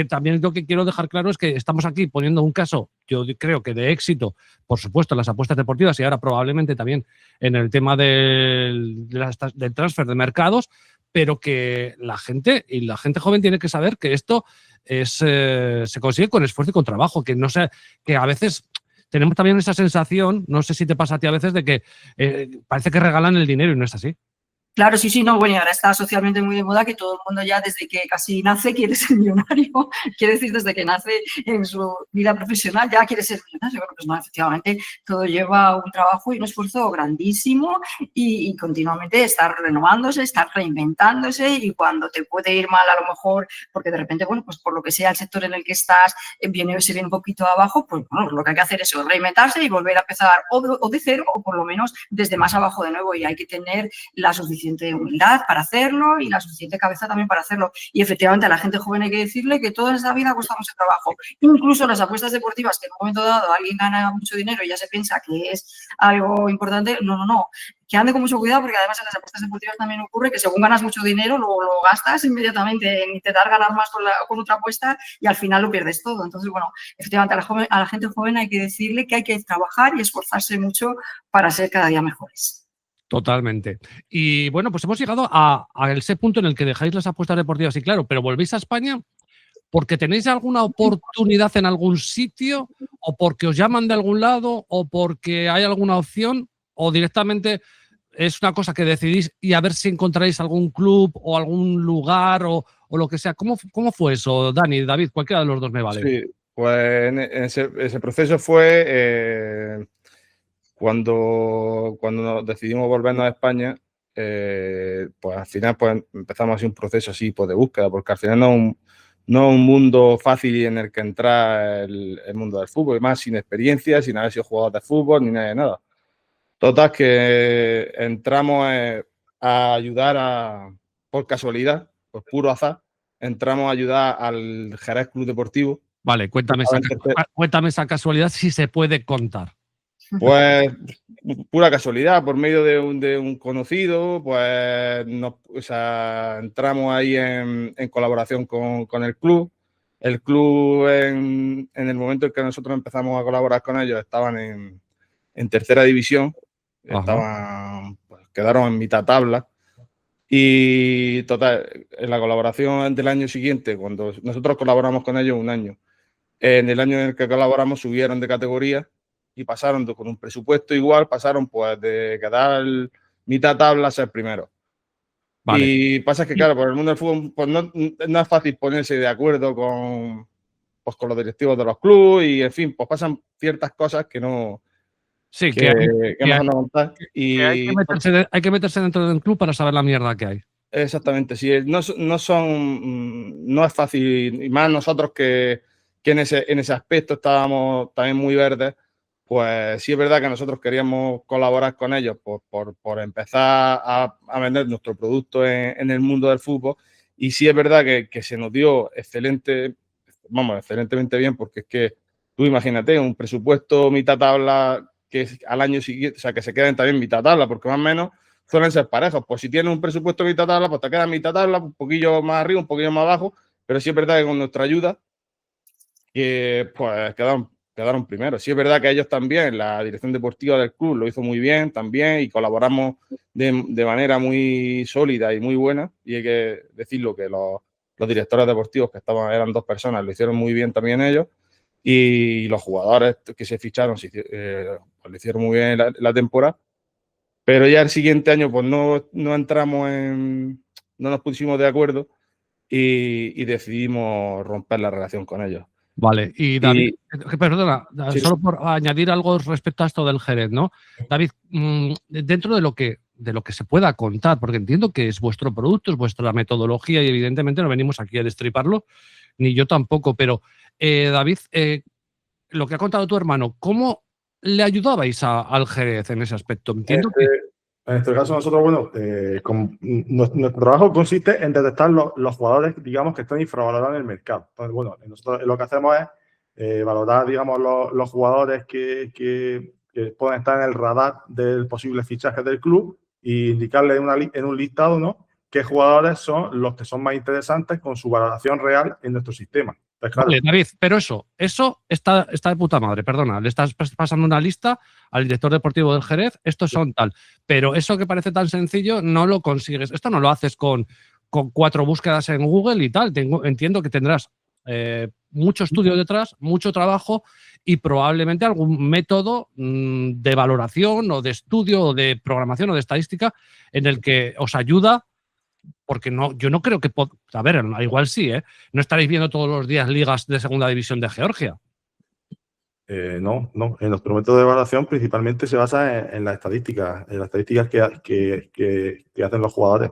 también lo que quiero dejar claro es que estamos aquí poniendo un caso, yo creo que de éxito, por supuesto, en las apuestas deportivas y ahora probablemente también en el tema del transfer de mercados, pero que la gente joven tiene que saber que esto se consigue con esfuerzo y con trabajo, que no sé, que a veces tenemos también esa sensación, no sé si te pasa a ti a veces, de que parece que regalan el dinero y no es así. Claro, sí, no, bueno, y ahora está socialmente muy de moda que todo el mundo ya desde que casi nace quiere ser millonario, quiere decir desde que nace en su vida profesional ya quiere ser millonario. Bueno, pues no, efectivamente todo lleva un trabajo y un esfuerzo grandísimo y continuamente estar renovándose, estar reinventándose y cuando te puede ir mal a lo mejor porque de repente, bueno, pues por lo que sea el sector en el que estás se viene un poquito abajo, pues bueno, lo que hay que hacer es reinventarse y volver a empezar o de cero o por lo menos desde más abajo de nuevo y hay que tener la suficiente humildad para hacerlo y la suficiente cabeza también para hacerlo. Y efectivamente a la gente joven hay que decirle que todo en esta vida cuesta mucho trabajo. Incluso las apuestas deportivas, que en un momento dado alguien gana mucho dinero y ya se piensa que es algo importante, no. Que ande con mucho cuidado porque además en las apuestas deportivas también ocurre que según ganas mucho dinero lo gastas inmediatamente en intentar ganar más con otra apuesta y al final lo pierdes todo. Entonces, bueno, efectivamente a la gente joven hay que decirle que hay que trabajar y esforzarse mucho para ser cada día mejores. Totalmente. Y bueno, pues hemos llegado a ese punto en el que dejáis las apuestas deportivas y claro, pero volvéis a España porque tenéis alguna oportunidad en algún sitio o porque os llaman de algún lado o porque hay alguna opción o directamente es una cosa que decidís y a ver si encontráis algún club o algún lugar o lo que sea. ¿Cómo fue eso, Dani, David? Cualquiera de los dos me vale. Sí, pues en ese proceso fue cuando nos decidimos volvernos a España, pues al final pues empezamos así un proceso así pues de búsqueda, porque al final no es un mundo fácil en el que entrar el mundo del fútbol, y más sin experiencia, sin haber sido jugador de fútbol ni nada de nada. Total, que entramos a ayudar por casualidad, por puro azar, entramos a ayudar al Jerez Club Deportivo. Vale, cuéntame esa casualidad si se puede contar. Pues pura casualidad, por medio de un conocido, pues entramos ahí en colaboración con el club. El club en el momento en que nosotros empezamos a colaborar con ellos estaban en tercera división, quedaron en mitad tabla y total, en la colaboración del año siguiente, cuando nosotros colaboramos con ellos un año, en el año en el que colaboramos subieron de categoría y pasaron con un presupuesto igual, pasaron pues de quedar mitad tabla a ser primero. Vale. Y pasa que, claro, por el mundo del fútbol pues no es fácil ponerse de acuerdo con los directivos de los clubes y, en fin, pues pasan ciertas cosas que no... Sí, que hay que meterse dentro del club para saber la mierda que hay. Exactamente, sí, no es fácil, y más nosotros que en ese aspecto estábamos también muy verdes, pues sí es verdad que nosotros queríamos colaborar con ellos por empezar a vender nuestro producto en el mundo del fútbol, y sí es verdad que se nos dio excelentemente bien, porque es que tú imagínate un presupuesto mitad tabla que al año siguiente, o sea, que se queden también mitad tabla, porque más o menos suelen ser parejos. Pues si tienes un presupuesto mitad tabla, pues te queda mitad tabla, un poquillo más arriba, un poquillo más abajo, pero sí es verdad que con nuestra ayuda, pues quedaron primeros. Sí es verdad que ellos también, la dirección deportiva del club lo hizo muy bien también y colaboramos de manera muy sólida y muy buena, y hay que decirlo que los directores deportivos que eran 2 personas, lo hicieron muy bien también ellos, y los jugadores que se ficharon lo hicieron muy bien la temporada. Pero ya el siguiente año pues no nos pusimos de acuerdo y decidimos romper la relación con ellos. Vale, y David, perdona, sí, solo por añadir algo respecto a esto del Jerez, ¿no? David, dentro de lo que se pueda contar, porque entiendo que es vuestro producto, es vuestra metodología y evidentemente no venimos aquí a destriparlo, ni yo tampoco, pero David, lo que ha contado tu hermano, ¿cómo le ayudabais al Jerez en ese aspecto? Entiendo que... En este caso nosotros, bueno, nuestro trabajo consiste en detectar los jugadores, digamos, que están infravalorados en el mercado. Entonces, bueno, nosotros lo que hacemos es valorar, digamos, los jugadores que pueden estar en el radar del posible fichaje del club e indicarle en un listado, ¿no?, qué jugadores son los que son más interesantes con su valoración real en nuestro sistema. Entonces, claro, Vale, David, pero eso está de puta madre, perdona. Le estás pasando una lista al director deportivo del Jerez, estos son tal. Pero eso que parece tan sencillo no lo consigues. Esto no lo haces con 4 búsquedas en Google y tal. Entiendo que tendrás mucho estudio detrás, mucho trabajo y probablemente algún método de valoración o de estudio o de programación o de estadística en el que os ayuda. Porque yo no creo que… A ver, igual sí, ¿eh? No estaréis viendo todos los días ligas de segunda división de Georgia. no. En nuestro método de evaluación principalmente se basa en las estadísticas que hacen los jugadores.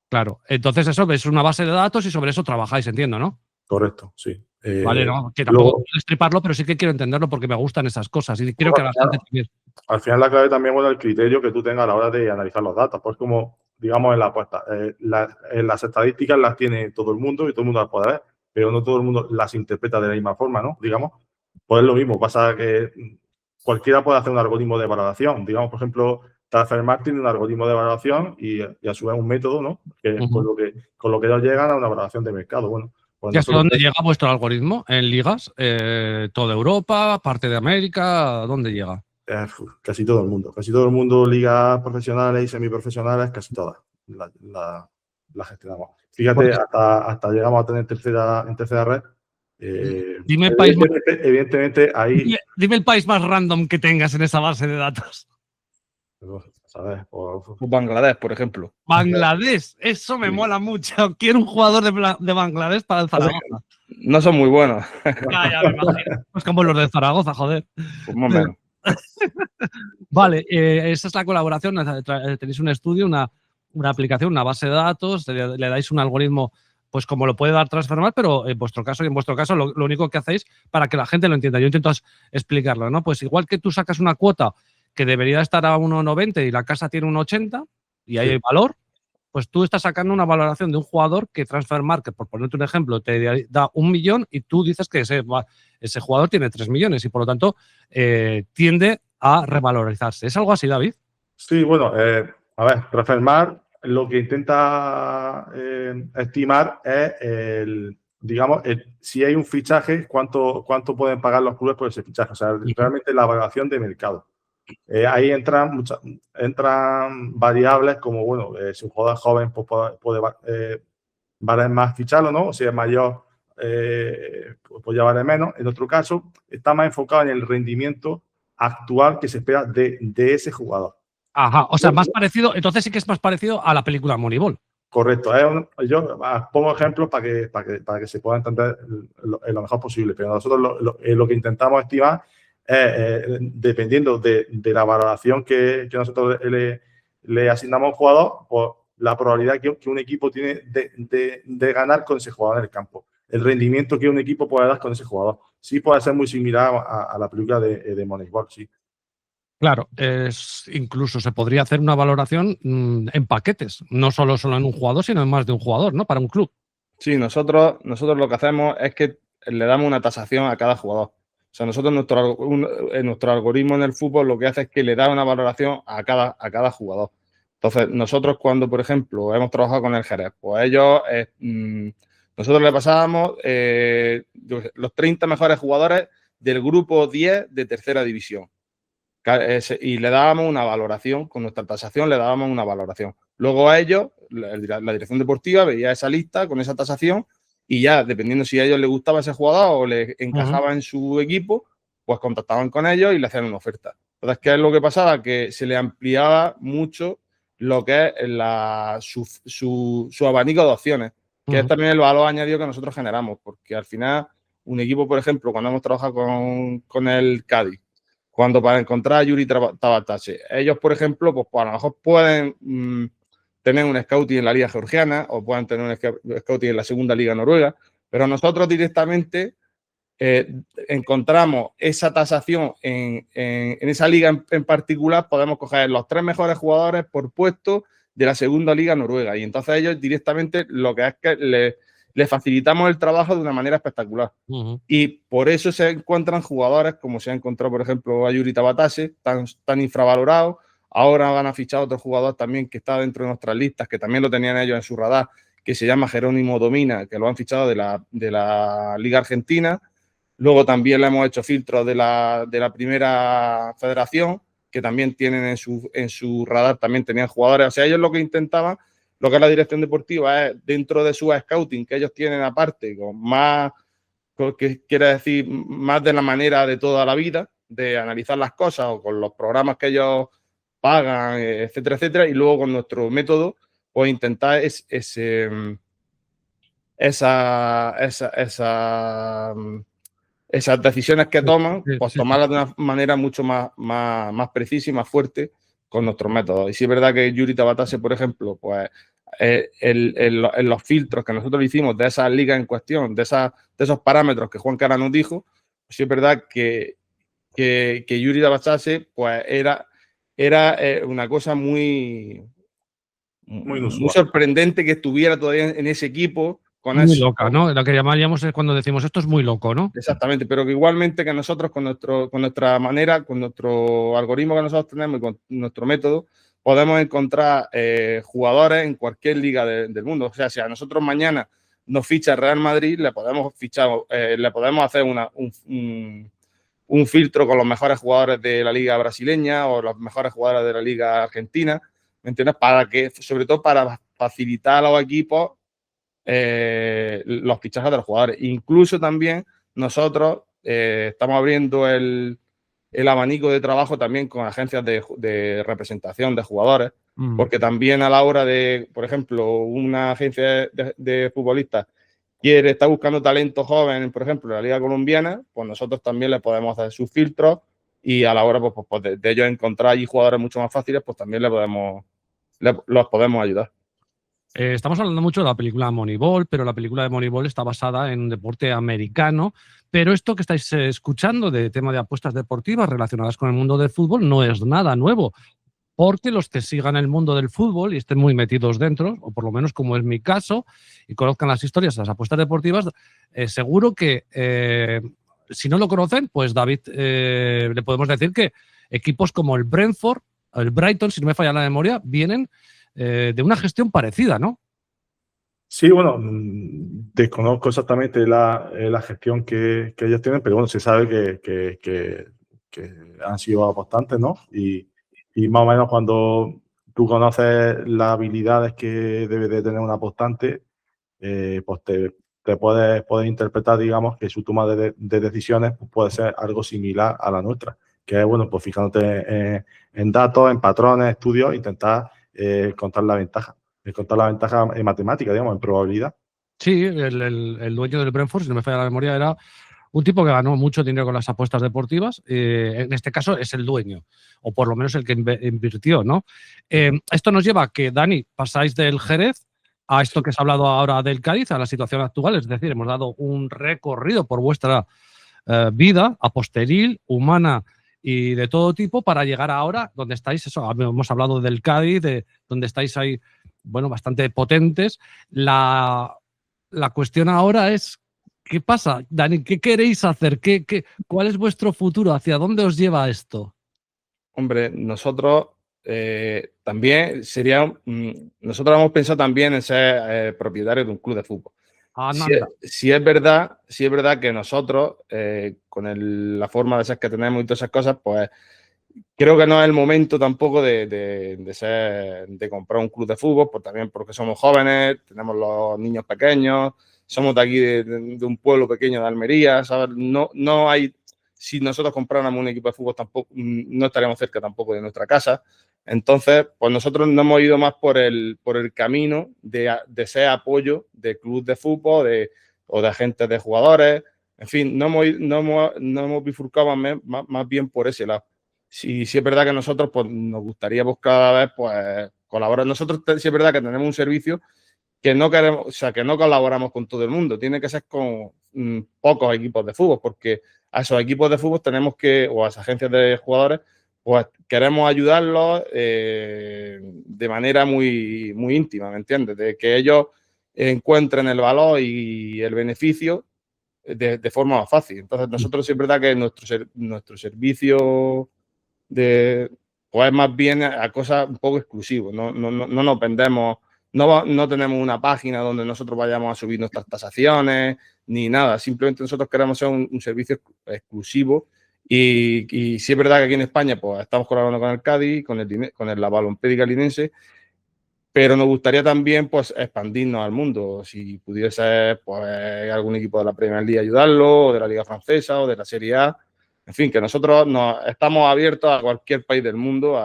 Claro. Entonces eso es una base de datos y sobre eso trabajáis, entiendo, ¿no? Correcto, sí. Vale, no, que tampoco puedo destriparlo, pero sí que quiero entenderlo porque me gustan esas cosas y creo que a la gente también. Al final la clave también, bueno, el criterio que tú tengas a la hora de analizar los datos, pues como, digamos, en la apuesta. Las estadísticas las tiene todo el mundo y todo el mundo las puede ver, pero no todo el mundo las interpreta de la misma forma, ¿no? Digamos, pues es lo mismo, pasa que cualquiera puede hacer un algoritmo de valoración. Digamos, por ejemplo, Transfermarkt tiene un algoritmo de valoración y a su vez un método, ¿no?, que es con lo que ellos llegan a una valoración de mercado. Bueno, pues ¿Y hasta dónde llega vuestro algoritmo? ¿En ligas? ¿Toda Europa? ¿Parte de América? ¿Dónde llega? Casi todo el mundo, ligas profesionales y semiprofesionales, casi todas la gestionamos. Fíjate, hasta llegamos a tener en tercera red. Dime el país evidentemente ahí… Dime el país más random que tengas en esa base de datos. ¿Sabes? Bangladesh, por ejemplo. Bangladesh, eso me mola mucho. Quiero un jugador de Bangladesh para el Zaragoza. No son muy buenos. Ya me imagino. Pues como los de Zaragoza, joder. Pues más o menos. Vale, esa es la colaboración. Tenéis un estudio, una aplicación, una base de datos, le dais un algoritmo, pues como lo puede dar Transfermarkt, pero en vuestro caso lo único que hacéis para que la gente lo entienda. Yo intento explicarlo, ¿no? Pues igual que tú sacas una cuota que debería estar a 1,90 y la casa tiene 1,80 y hay valor, pues tú estás sacando una valoración de un jugador que Transfermarkt, por ponerte un ejemplo, te da 1 millón y tú dices que ese jugador tiene 3 millones y por lo tanto tiende a revalorizarse. ¿Es algo así, David? Sí, bueno, a ver, Transfermarkt lo que intenta estimar es digamos, si hay un fichaje, cuánto pueden pagar los clubes por ese fichaje. O sea, realmente la valoración de mercado. Ahí entran variables como, bueno, si un jugador joven pues puede valer más ficharlo, ¿no? O si es mayor, pues ya vale menos. En otro caso, está más enfocado en el rendimiento actual que se espera de ese jugador. Ajá, o sea, más parecido, entonces sí que es más parecido a la película Moneyball. Correcto. Yo pongo ejemplos para que se pueda entender lo mejor posible, pero nosotros lo que intentamos estimar es, dependiendo de la valoración que nosotros le asignamos a un jugador, pues la probabilidad que un equipo tiene de ganar con ese jugador en el campo. El rendimiento que un equipo puede dar con ese jugador. Sí puede ser muy similar a la película de Moneyball, sí. Claro, incluso se podría hacer una valoración en paquetes, no solo en un jugador, sino en más de un jugador, ¿no? Para un club. Sí, nosotros lo que hacemos es que le damos una tasación a cada jugador. O sea, nosotros nuestro algoritmo en el fútbol lo que hace es que le da una valoración a cada jugador. Entonces, nosotros cuando, por ejemplo, hemos trabajado con el Jerez, pues ellos, nosotros le pasábamos los 30 mejores jugadores del grupo 10 de tercera división. Y le dábamos una valoración, con nuestra tasación le dábamos una valoración. Luego a ellos, la dirección deportiva veía esa lista con esa tasación y ya, dependiendo si a ellos les gustaba ese jugador o les encajaba en su equipo, pues contactaban con ellos y le hacían una oferta. Entonces, ¿qué es lo que pasaba? Que se le ampliaba mucho lo que es su abanico de opciones, que es también el valor añadido que nosotros generamos, porque al final un equipo, por ejemplo, cuando hemos trabajado con el Cádiz, cuando para encontrar a Yuri Tabatache, ellos, por ejemplo, pues a lo mejor pueden tener un scouting en la liga georgiana o pueden tener un scouting en la segunda liga noruega, pero nosotros directamente encontramos esa tasación en esa liga en particular, podemos coger los 3 mejores jugadores por puesto de la segunda liga noruega. Y entonces ellos directamente lo que es que le facilitamos el trabajo de una manera espectacular. Y por eso se encuentran jugadores como se ha encontrado, por ejemplo, a Juri Tabatase, tan infravalorado. Ahora van a fichar otro jugador también que está dentro de nuestras listas, que también lo tenían ellos en su radar, que se llama Jerónimo Domina, que lo han fichado de la Liga Argentina. Luego también le hemos hecho filtros de la primera federación, que también tienen en su radar, también tenían jugadores. O sea, ellos lo que intentaban, lo que es la dirección deportiva, es dentro de su scouting que ellos tienen aparte, con más, que quiere decir, más de la manera de toda la vida, de analizar las cosas o con los programas que ellos pagan, etcétera, etcétera. Y luego con nuestro método, pues intentar esas decisiones que toman, pues tomarlas de una manera mucho más precisa y más fuerte con nuestros métodos. Y sí es verdad que Juri Tabatase, por ejemplo, pues en los filtros que nosotros hicimos de esas ligas en cuestión, de esos parámetros que Juan Cara nos dijo, pues sí es verdad que Juri Tabatase pues era una cosa muy sorprendente que estuviera todavía en ese equipo. Muy loca, ¿no? Lo que llamaríamos es cuando decimos esto es muy loco, ¿no? Exactamente, pero que igualmente que nosotros con nuestra manera, con nuestro algoritmo que nosotros tenemos y con nuestro método, podemos encontrar jugadores en cualquier liga del mundo. O sea, si a nosotros mañana nos ficha el Real Madrid, le podemos hacer un filtro con los mejores jugadores de la liga brasileña o los mejores jugadores de la liga argentina, ¿me entiendes? Sobre todo para facilitar a los equipos los fichajes de los jugadores. Incluso también nosotros estamos abriendo el abanico de trabajo también con agencias de representación de jugadores, porque también a la hora de, por ejemplo, una agencia de futbolistas está buscando talento joven, por ejemplo, en la liga colombiana, pues nosotros también le podemos hacer sus filtros y a la hora pues, de ellos encontrar allí jugadores mucho más fáciles, pues también los podemos ayudar. Estamos hablando mucho de la película Moneyball, pero la película de Moneyball está basada en un deporte americano. Pero esto que estáis escuchando de tema de apuestas deportivas relacionadas con el mundo del fútbol no es nada nuevo. Porque los que sigan el mundo del fútbol y estén muy metidos dentro, o por lo menos como es mi caso, y conozcan las historias de las apuestas deportivas, seguro que si no lo conocen, pues David, le podemos decir que equipos como el Brentford, el Brighton, si no me falla la memoria, vienen de una gestión parecida, ¿no? Sí, bueno, desconozco exactamente la gestión que ellos tienen, pero bueno, se sabe que han sido apostantes, ¿no? Y más o menos cuando tú conoces las habilidades que debe de tener un apostante, pues te puedes interpretar, digamos, que su toma de decisiones pues puede ser algo similar a la nuestra, que es, bueno, pues fijándote en datos, en patrones, estudios, intentar contar la ventaja en matemática, digamos, en probabilidad. Sí, el dueño del Brentford, si no me falla la memoria, era un tipo que ganó mucho dinero con las apuestas deportivas. En este caso es el dueño, o por lo menos el que invirtió, ¿no? Esto nos lleva a que, Dani, pasáis del Jerez a esto que se ha hablado ahora del Cádiz, a la situación actual. Es decir, hemos dado un recorrido por vuestra vida aposteril, humana y de todo tipo para llegar ahora donde estáis. Eso, hemos hablado del Cádiz, de donde estáis ahí, bueno, bastante potentes. La cuestión ahora es, ¿qué pasa, Dani? ¿Qué queréis hacer? ¿Cuál es vuestro futuro? ¿Hacia dónde os lleva esto? Hombre, nosotros también nosotros hemos pensado también en ser propietarios de un club de fútbol. Si es verdad que nosotros, con la forma de ser que tenemos y todas esas cosas, pues creo que no es el momento tampoco de comprar un club de fútbol, pues también porque somos jóvenes, tenemos los niños pequeños, somos de aquí, de un pueblo pequeño de Almería, ¿sabes? No hay, si nosotros compráramos un equipo de fútbol tampoco, no estaríamos cerca tampoco de nuestra casa. Entonces, pues nosotros nos hemos ido más por el camino de ser apoyo de club de fútbol o de agentes de jugadores. En fin, no hemos bifurcado más bien por ese lado. Sí es verdad que nosotros pues, nos gustaría cada vez pues, colaborar. Nosotros sí es verdad que tenemos un servicio que no queremos, o sea, que no colaboramos con todo el mundo, tiene que ser con pocos equipos de fútbol, porque a esos equipos de fútbol tenemos que, o a esas agencias de jugadores, pues queremos ayudarlos de manera muy, muy íntima, ¿me entiendes? De que ellos encuentren el valor y el beneficio de forma más fácil. Entonces, nosotros sí es verdad que nuestro servicio pues más bien a cosas un poco exclusivas. No nos vendemos, no tenemos una página donde nosotros vayamos a subir nuestras tasaciones ni nada. Simplemente nosotros queremos ser un servicio exclusivo. Y sí es verdad que aquí en España pues estamos colaborando con el Cádiz, con la Balompédica Linense, pero nos gustaría también pues expandirnos al mundo. Si pudiese pues algún equipo de la Premier League ayudarlo, o de la Liga Francesa, o de la Serie A. En fin, que nosotros estamos abiertos a cualquier país del mundo.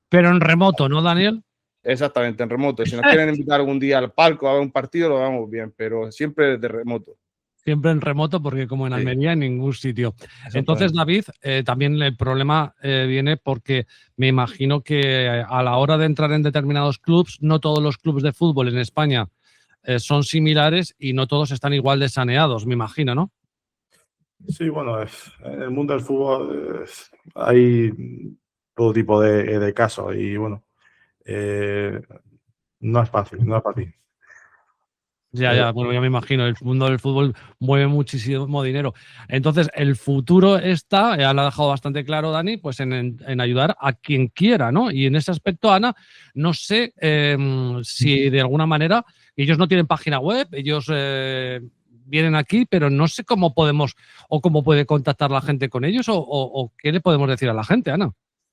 Pero en remoto, ¿no, Daniel? Exactamente, en remoto. Si nos quieren invitar algún día al palco a ver un partido, lo vamos bien, pero siempre de remoto. Siempre en remoto, porque como en Almería, en ningún sitio. Entonces, David, también el problema viene porque me imagino que a la hora de entrar en determinados clubs, no todos los clubes de fútbol en España son similares y no todos están igual de saneados, me imagino, ¿no? Sí, bueno, en el mundo del fútbol hay todo tipo de casos y bueno, no es fácil, no es fácil. Ya, bueno, ya me imagino, el mundo del fútbol mueve muchísimo dinero. Entonces, el futuro está, ya lo ha dejado bastante claro Dani, pues en ayudar a quien quiera, ¿no? Y en ese aspecto, Ana, no sé si de alguna manera ellos no tienen página web, ellos vienen aquí, pero no sé cómo podemos o cómo puede contactar la gente con ellos o qué le podemos decir a la gente, Ana.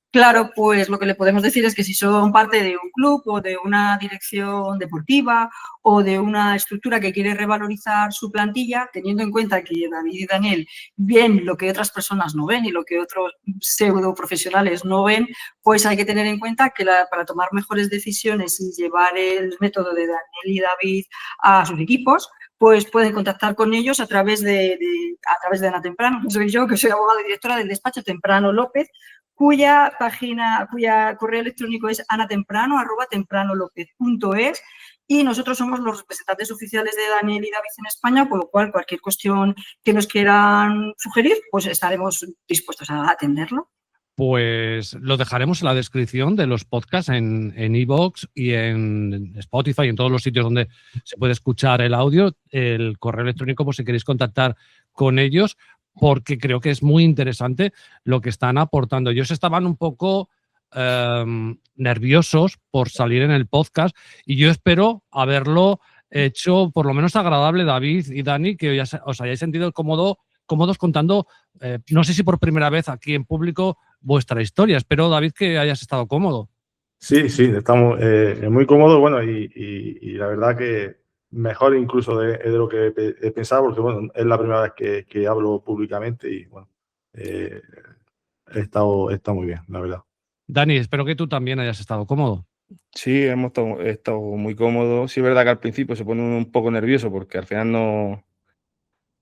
Claro, pues lo que le podemos decir es que si son parte de un club o de una dirección deportiva o de una estructura que quiere revalorizar su plantilla, teniendo en cuenta que David y Daniel ven lo que otras personas no ven y lo que otros pseudo profesionales no ven, pues hay que tener en cuenta que para tomar mejores decisiones y llevar el método de Daniel y David a sus equipos, pues pueden contactar con ellos a través de Ana Temprano, que soy yo, que soy abogada y directora del despacho Temprano López, cuya correo electrónico es anatemprano@tempranolopez.es, y nosotros somos los representantes oficiales de Daniel y David en España, por lo cual cualquier cuestión que nos quieran sugerir, pues estaremos dispuestos a atenderlo. Pues lo dejaremos en la descripción de los podcasts en iVoox y en Spotify y en todos los sitios donde se puede escuchar el audio, el correo electrónico por si queréis contactar con ellos, porque creo que es muy interesante lo que están aportando. Ellos estaban un poco nerviosos por salir en el podcast y yo espero haberlo hecho por lo menos agradable, David y Dani, que os hayáis sentido cómodos contando, no sé si por primera vez aquí en público, vuestra historia. Espero, David, que hayas estado cómodo. Sí, estamos muy cómodos, bueno, y la verdad que mejor incluso de lo que he pensado, porque bueno, es la primera vez que hablo públicamente y bueno, he estado muy bien, la verdad. Dani, espero que tú también hayas estado cómodo. Sí, he estado muy cómodo. Sí, es verdad que al principio se pone uno un poco nervioso porque al final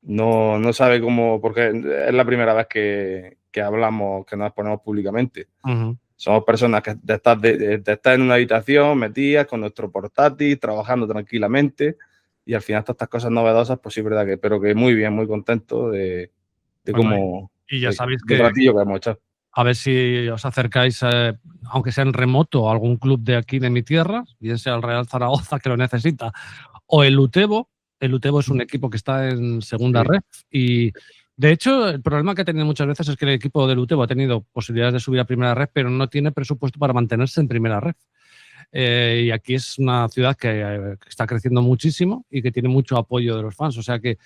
no sabe cómo, porque es la primera vez que hablamos, que nos ponemos públicamente. Uh-huh. Somos personas que de estar en una habitación metidas con nuestro portátil, trabajando tranquilamente, y al final todas estas cosas novedosas, pues sí es verdad pero que muy bien, muy contento de cómo... Y ya sabéis el ratillo que hemos echado. A ver si os acercáis, aunque sea en remoto, a algún club de aquí de mi tierra, bien sea el Real Zaragoza, que lo necesita, o el Utebo. El Utebo es un equipo que está en segunda red y, de hecho, el problema que ha tenido muchas veces es que el equipo del Utebo ha tenido posibilidades de subir a primera red, pero no tiene presupuesto para mantenerse en primera red. Y aquí es una ciudad que está creciendo muchísimo y que tiene mucho apoyo de los fans. O sea que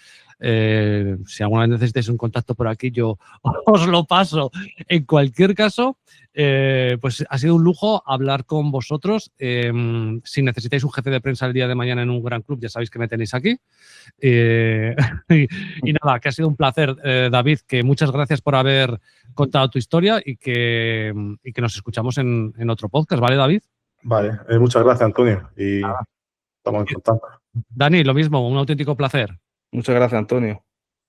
si alguna vez necesitáis un contacto por aquí, yo os lo paso. En cualquier caso, pues ha sido un lujo hablar con vosotros. Si necesitáis un jefe de prensa el día de mañana en un gran club, ya sabéis que me tenéis aquí. Y nada, que ha sido un placer, David, que muchas gracias por haber contado tu historia y que nos escuchamos en otro podcast, ¿vale, David? Vale, muchas gracias, Antonio, y estamos en contacto. Dani, lo mismo, un auténtico placer. Muchas gracias, Antonio.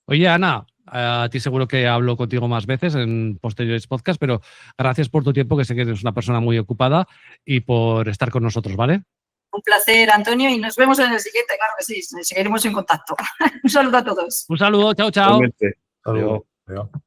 Oye, Ana, a ti seguro que hablo contigo más veces en posteriores podcasts, pero gracias por tu tiempo, que sé que eres una persona muy ocupada, y por estar con nosotros, ¿vale? Un placer, Antonio, y nos vemos en el siguiente, claro que sí, seguiremos en contacto. Un saludo a todos. Un saludo, chao, chao. Igualmente. Saludos. Adiós. Adiós.